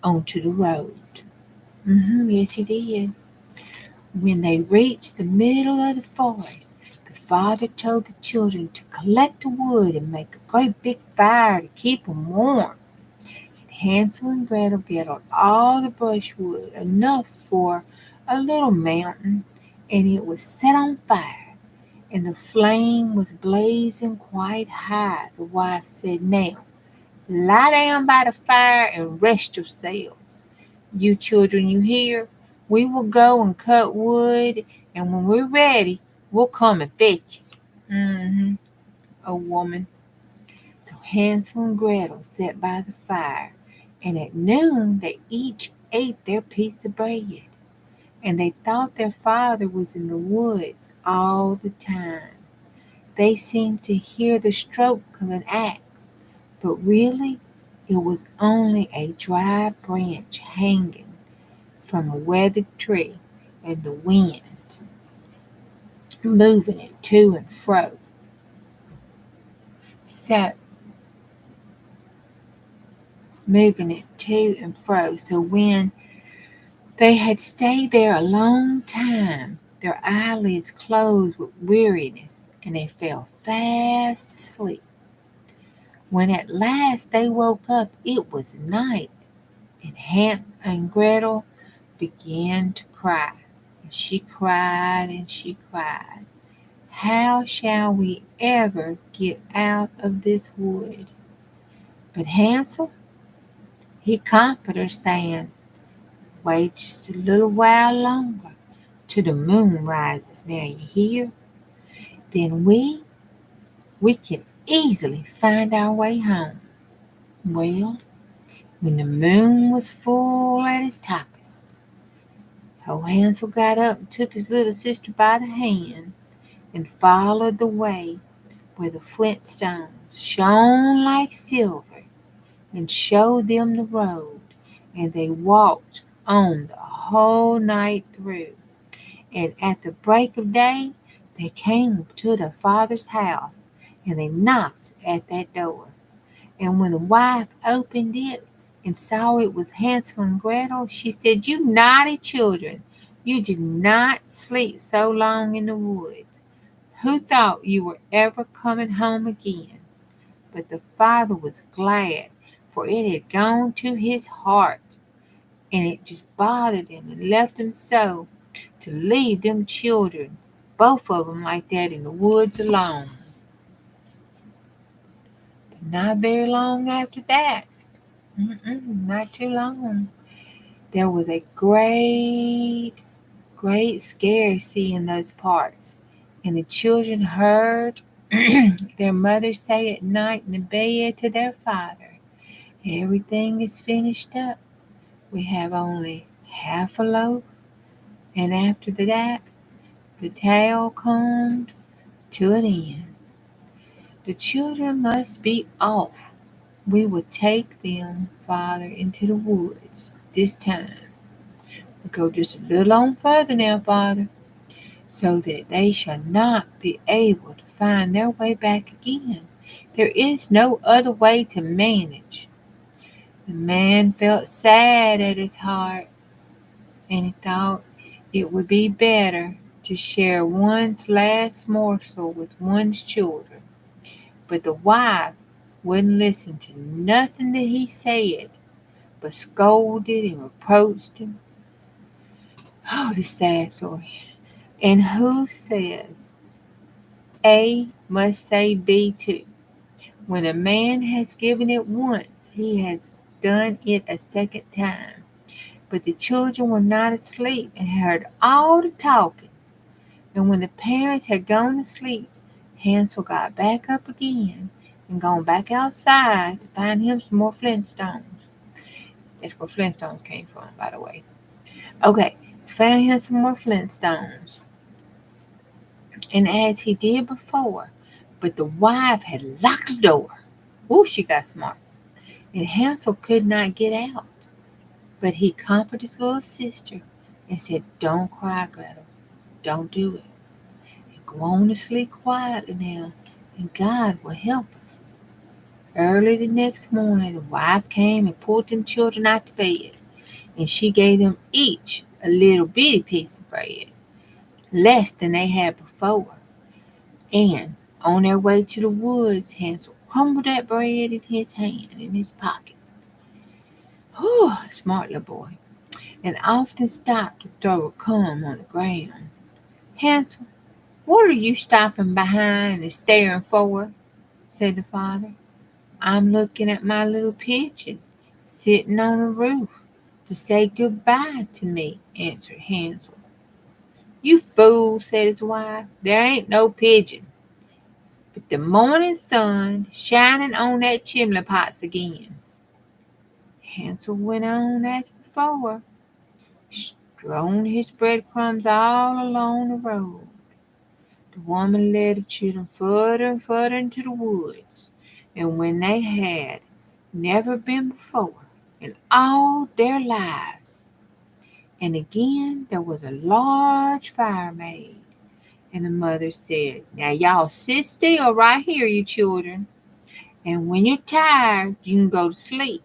onto the road. Yes, he did. When they reached the middle of the forest, the father told the children to collect the wood and make a great big fire to keep them warm. And Hansel and Gretel gathered all the brushwood, enough for a little mountain, and it was set on fire, and the flame was blazing quite high. The wife said, Now, lie down by the fire and rest yourselves. You children, you hear? We will go and cut wood, and when we're ready, we'll come and fetch you. A woman. So Hansel and Gretel sat by the fire, and at noon they each ate their piece of bread, and they thought their father was in the woods all the time. They seemed to hear the stroke of an axe, but really it was only a dry branch hanging from a weathered tree, and the wind moving it to and fro. So moving it to and fro. So when they had stayed there a long time, their eyelids closed with weariness, and they fell fast asleep. When at last they woke up, it was night, and Hansel and Gretel began to cry. And she cried and she cried. How shall we ever get out of this wood? But Hansel, he comforted her, saying, wait just a little while longer till the moon rises. Now you hear? Then we can easily find our way home. Well, when the moon was full at its toppest, old Hansel got up and took his little sister by the hand and followed the way where the flint stones shone like silver and showed them the road, and they walked on the whole night through. And at the break of day, they came to the father's house, and they knocked at that door. And when the wife opened it and saw it was Hansel and Gretel, she said, you naughty children, you did not sleep so long in the woods. Who thought you were ever coming home again? But the father was glad, for it had gone to his heart, and it just bothered him and left him so to leave them children, both of them like that in the woods alone. But not very long after that, not too long, there was a great scarcity in those parts, and the children heard their mother say at night in the bed to their father, everything is finished up. We have only half a loaf, and after that, the tale comes to an end. The children must be off. We will take them, Father, into the woods this time. We'll go just a little on further now, Father, so that they shall not be able to find their way back again. There is no other way to manage. The man felt sad at his heart, and he thought it would be better to share one's last morsel with one's children. But the wife wouldn't listen to nothing that he said, but scolded and reproached him. Oh, this sad story. And who says A must say B too? When a man has given it once, he has done it a second time. But the children were not asleep and heard all the talking. And when the parents had gone to sleep, Hansel got back up again and gone back outside to find him some more flintstones. That's where flintstones came from, by the way. Okay, so found him some more flintstones. And as he did before, but the wife had locked the door. Ooh, she got smart. And Hansel could not get out. But he comforted his little sister and said, don't cry, Gretel. Don't do it. And go on to sleep quietly now, and God will help us. Early the next morning, the wife came and pulled them children out the bed, and she gave them each a little bitty piece of bread, less than they had before. And on their way to the woods, Hansel crumbled that bread in his hand, in his pocket. Whew, smart little boy. And often stopped to throw a crumb on the ground. Hansel, what are you stopping behind and staring for? Said the father. I'm looking at my little pigeon sitting on the roof. to say goodbye to me, answered Hansel. You fool, said his wife. There ain't no pigeon. But the morning sun shining on that chimney pots again. Hansel went on as before, strewn his breadcrumbs all along the road. The woman led the children further and further into the woods, and when they had never been before in all their lives, and again there was a large fire made, and the mother said, Now y'all sit still right here, you children, and when you're tired, you can go to sleep.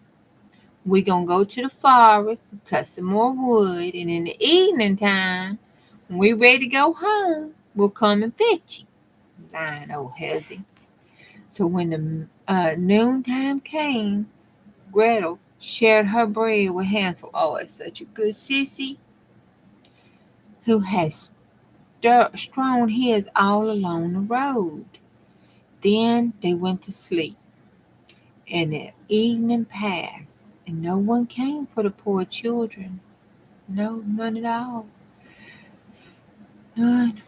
We're going to go to the forest and cut some more wood, and in the evening time, when we're ready to go home, we'll come and fetch you. Lying old Hezzy. So when the noontime came, Gretel shared her bread with Hansel. Oh, it's such a good sissy, who had strewn his all along the road. Then they went to sleep, and the evening passed, and no one came for the poor children. No, none at all. None.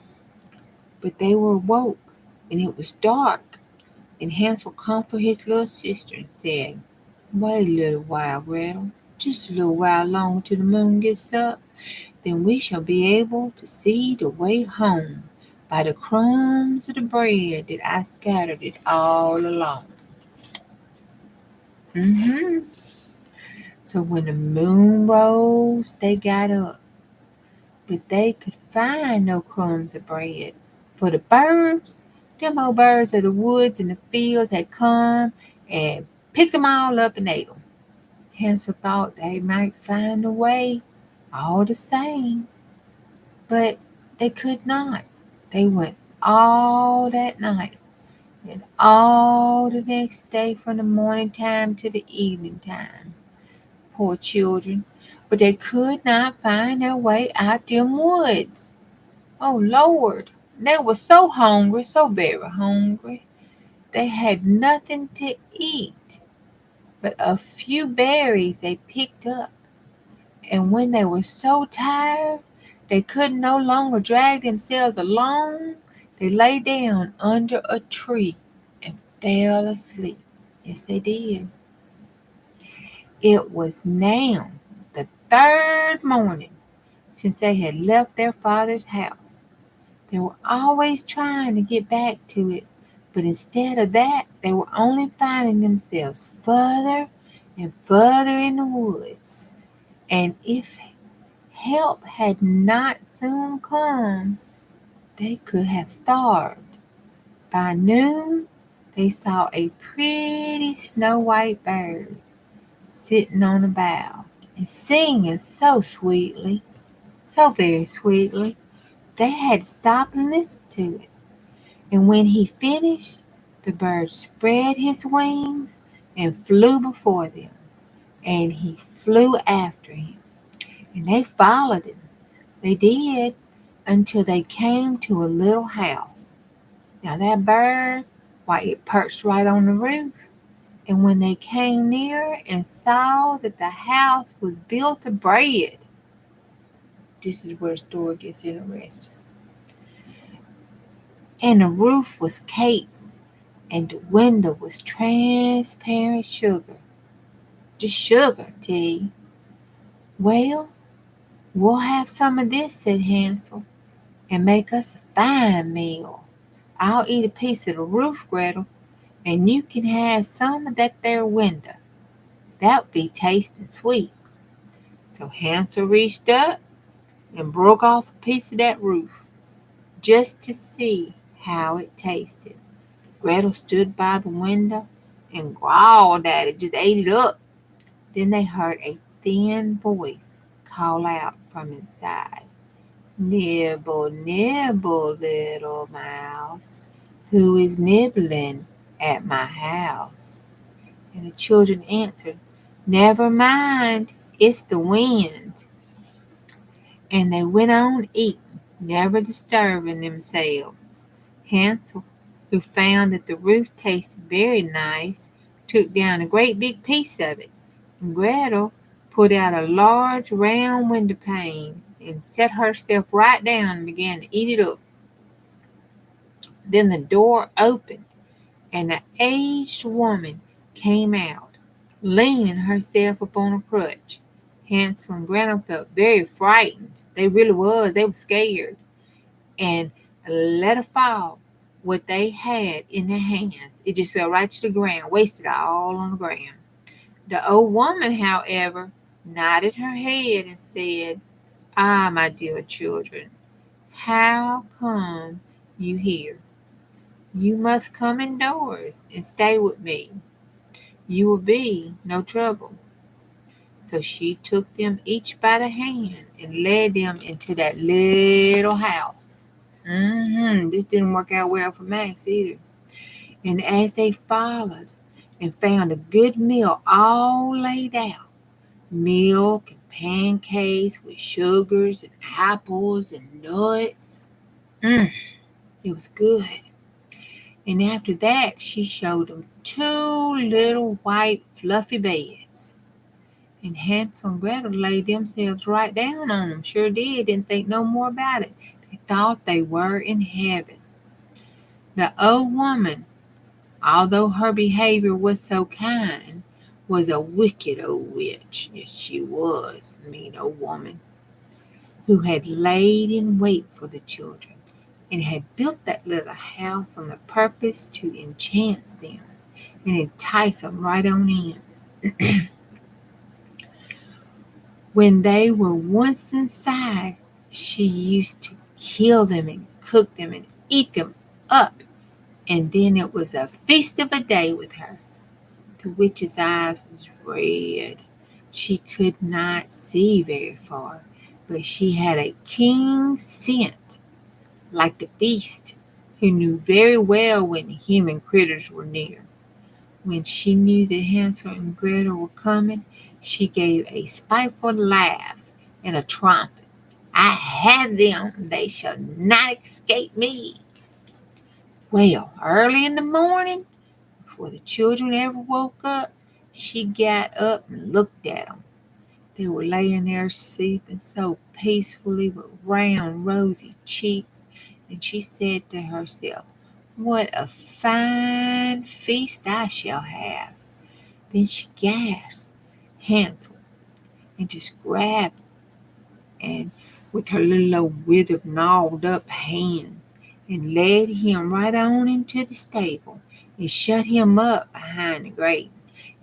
But they were woke, and it was dark, and Hansel comforted his little sister and said, Wait a little while, Gretel. Just a little while longer till the moon gets up. Then we shall be able to see the way home by the crumbs of the bread that I scattered it all along. So when the moon rose, they got up, but they could find no crumbs of bread. For the birds, them old birds of the woods and the fields had come and picked them all up and ate them. Hansel thought they might find a way all the same, but they could not. They went all that night and all the next day from the morning time to the evening time. Poor children, but they could not find their way out them woods. Oh Lord, they were so hungry, so very hungry. They had nothing to eat but a few berries they picked up. And when they were so tired they could no longer drag themselves along, they lay down under a tree and fell asleep. Yes, they did. It was now the third morning since they had left their father's house. They were always trying to get back to it, but instead of that, they were only finding themselves further and further in the woods. And if help had not soon come, they could have starved. By noon, they saw a pretty snow-white bird sitting on a bough and singing so sweetly, so very sweetly, they had to stop and listen to it. And when he finished, the bird spread his wings and flew before them, and he flew after him, and they followed him. They did until they came to a little house. Now that bird, why, it perched right on the roof. And when they came near and saw that the house was built of bread, this is where the story gets interesting. And the roof was cakes, and the window was transparent sugar. Just sugar, T. Well, we'll have some of this, said Hansel, and make us a fine meal. I'll eat a piece of the roof, Gretel, and you can have some of that there window. That'll be tasting sweet. So Hansel reached up and broke off a piece of that roof, just to see how it tasted. Gretel stood by the window and growled at it, just ate it up. Then they heard a thin voice call out from inside, Nibble, nibble, little mouse, who is nibbling at my house? And the children answered, Never mind, it's the wind. And they went on eating, never disturbing themselves. Hansel, who found that the roof tasted very nice, took down a great big piece of it, and Gretel put out a large round window pane, and set herself right down and began to eat it up. Then the door opened, and an aged woman came out, leaning herself upon a crutch. Hansel and Gretel felt very frightened. They really was. They were scared. And let her fall what they had in their hands. It just fell right to the ground, wasted all on the ground. The old woman, however, nodded her head and said, "Ah, my dear children, how come you here? You must come indoors and stay with me. You will be no trouble." So she took them each by the hand and led them into that little house. This didn't work out well for Max either. And as they followed and found a good meal all laid out, milk and pancakes with sugars and apples and nuts, it was good. And after that, she showed them two little white fluffy beds. And Hansel and Gretel laid themselves right down on them. Sure did. Didn't think no more about it. They thought they were in heaven. The old woman, although her behavior was so kind, was a wicked old witch. Yes, she was, mean old woman, who had laid in wait for the children and had built that little house on the purpose to enchant them and entice them right on in. When they were once inside, she used to kill them and cook them and eat them up, and then it was a feast of a day with her. The witch's eyes was red. She could not see very far, but she had a keen scent, like the beast, who knew very well when human critters were near. When she knew that Hansel and Gretel were coming, she gave a spiteful laugh and a trumpet. "I have them, they shall not escape me." Well, early in the morning, before the children ever woke up, she got up and looked at them. They were laying there sleeping so peacefully with round, rosy cheeks, and she said to herself, "What a fine feast I shall have." Then she gasped Hansel and just grabbed and with her little old withered, gnawed up hands and led him right on into the stable and shut him up behind the grating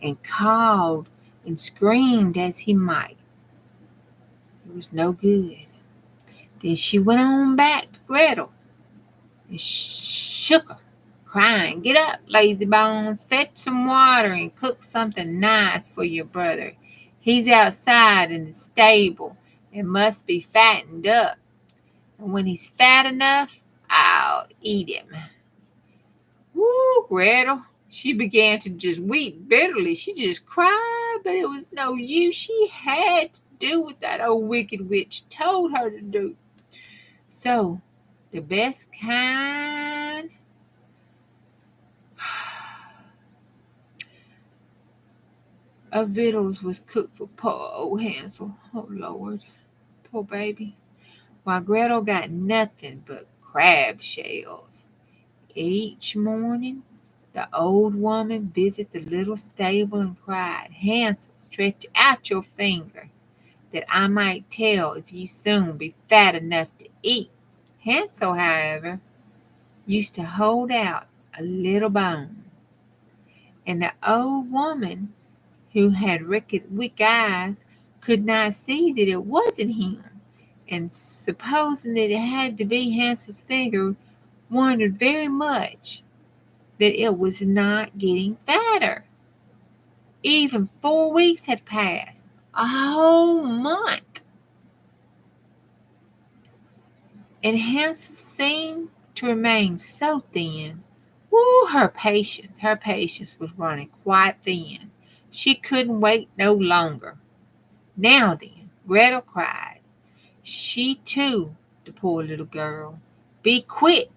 and called and screamed as he might. It was no good. Then she went on back to Gretel and shook her, crying, "Get up, lazy bones, fetch some water and cook something nice for your brother. He's outside in the stable and must be fattened up. And when he's fat enough, I'll eat him." Woo, Gretel. She began to just weep bitterly. She just cried, but it was no use. She had to do what that old wicked witch told her to do. So, the best kind of victuals was cooked for poor old Hansel. Oh, Lord, poor baby. While Gretel got nothing but crab shells. Each morning, the old woman visited the little stable and cried, "Hansel, stretch out your finger, that I might tell if you soon be fat enough to eat." Hansel, however, used to hold out a little bone, and the old woman, who had weak eyes, could not see that it wasn't him, and supposing that it had to be Hansel's finger, wondered very much that it was not getting fatter. Even 4 weeks had passed, a whole month, and Hansel seemed to remain so thin. Woo, her patience was running quite thin. She couldn't wait no longer. "Now then," Gretel cried. She too, the poor little girl. "Be quick,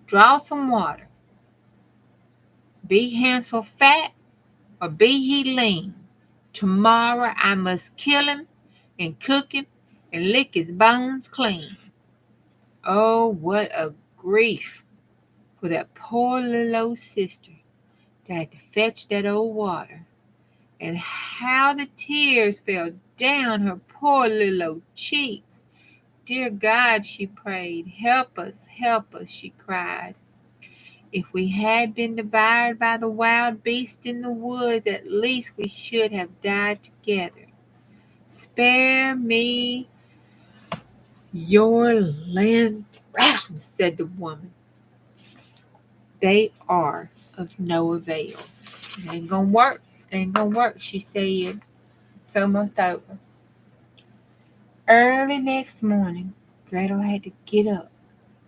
draw some water. Be Hansel fat or be he lean? Tomorrow I must kill him and cook him and lick his bones clean. Oh, what a grief for that poor little old sister that had to fetch that old water. And how the tears fell down her poor little old cheeks. Dear God, she prayed, help us, she cried. If we had been devoured by the wild beast in the woods, at least we should have died together. Spare me your landrams, said the woman. They are of no avail. It ain't gonna work. It ain't gonna work, she said. It's almost over. Early next morning, Gretel had to get up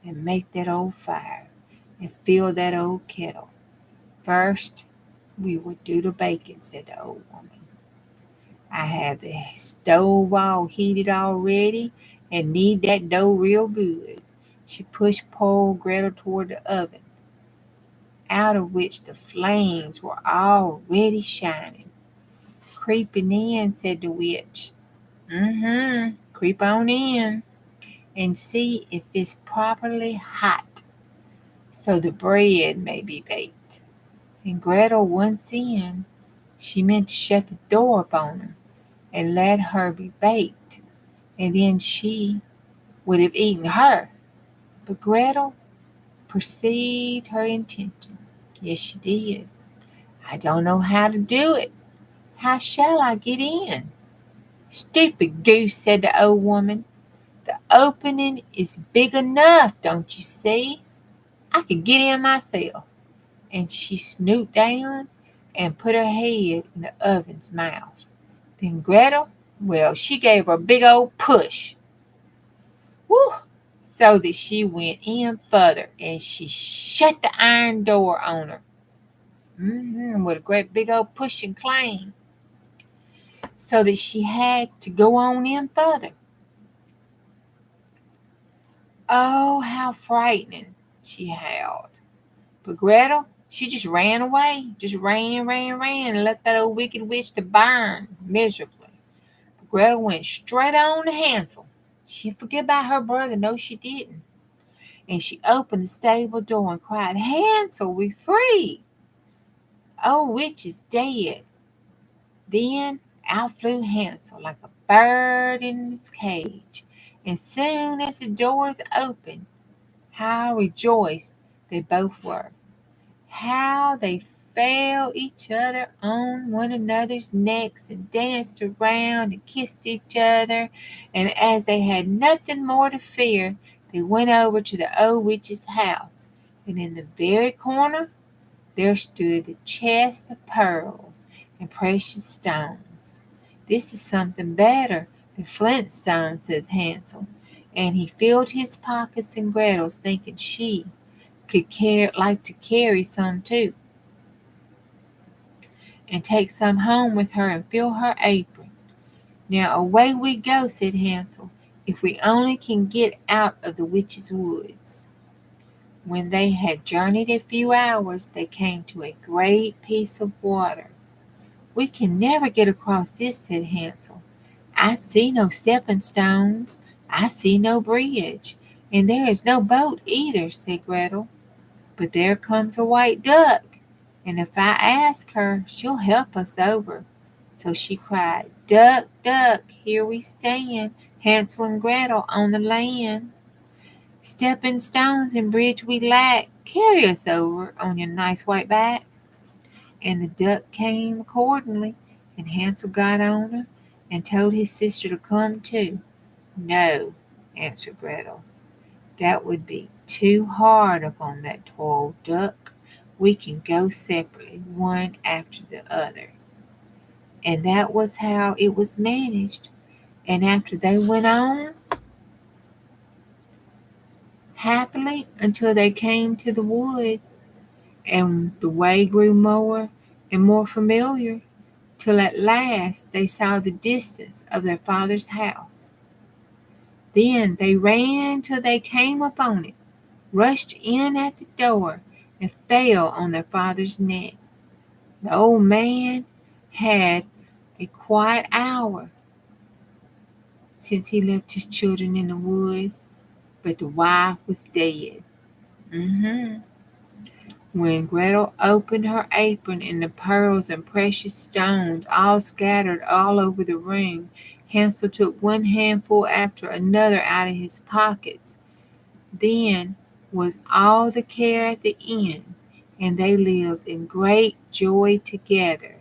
and make that old fire and fill that old kettle. First, we would do the bacon, said the old woman. I have the stove all heated already and knead that dough real good. She pushed poor Gretel toward the oven, out of which the flames were already shining. Creeping in, said the witch. Creep on in and see if it's properly hot, so the bread may be baked. And Gretel once in, she meant to shut the door upon her and let her be baked, and then she would have eaten her. But Gretel perceived her intentions. Yes, she did. I don't know how to do it. How shall I get in? Stupid goose, said the old woman. The opening is big enough, don't you see? I could get in myself. And she snooped down and put her head in the oven's mouth. Then Gretel, well, she gave her a big old push. Woo! So that she went in further and she shut the iron door on her. With a great big old push and clang. So that she had to go on in further. Oh, how frightening, she howled. But Gretel, she just ran away. Just ran, and left that old wicked witch to burn miserably. But Gretel went straight on to Hansel. She didn't forget about her brother. No, she didn't. And she opened the stable door and cried, Hansel, we free. Oh, witch is dead. Then out flew Hansel like a bird in its cage. And soon as the doors opened, how rejoiced they both were. How they fell each other on one another's necks and danced around and kissed each other. And as they had nothing more to fear, they went over to the old witch's house. And in the very corner, there stood the chest of pearls and precious stones. This is something better than flint stones, says Hansel. And he filled his pockets and Gretel's, thinking she could like to carry some too, and take some home with her and fill her apron. Now away we go, said Hansel, if we only can get out of the witch's woods. When they had journeyed a few hours, they came to a great piece of water. We can never get across this, said Hansel. I see no stepping stones. I see no bridge. And there is no boat either, said Gretel. But there comes a white duck, and if I ask her, she'll help us over. So she cried, Duck, duck, here we stand, Hansel and Gretel on the land. Stepping stones and bridge we lack, carry us over on your nice white back. And the duck came accordingly, and Hansel got on her and told his sister to come too. No, answered Gretel. That would be too hard upon that poor old duck. We can go separately, one after the other. And that was how it was managed. And after they went on happily until they came to the woods, and the way grew more and more familiar, till at last they saw the distance of their father's house. Then they ran till they came upon it, rushed in at the door, and fell on their father's neck. The old man had a quiet hour since he left his children in the woods, but the wife was dead. When Gretel opened her apron and the pearls and precious stones all scattered all over the room, Hansel took one handful after another out of his pockets. Then was all the care at the end, and they lived in great joy together.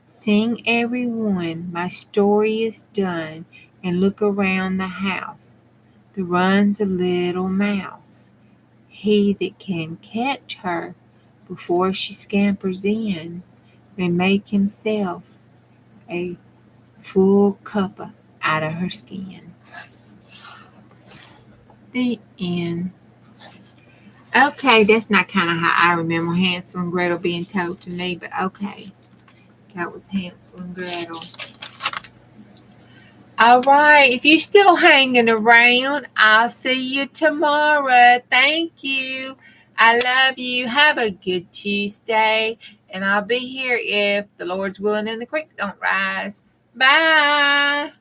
Sing everyone, my story is done, and look around the house. There runs a little mouse. He that can catch her before she scampers in may make himself a full cuppa out of her skin. The end. Okay, that's not kind of how I remember Hansel and Gretel being told to me, but okay. That was Hansel and Gretel. All right, if you're still hanging around, I'll see you tomorrow. Thank you. I love you. Have a good Tuesday. And I'll be here if the Lord's willing and the creek don't rise. Bye.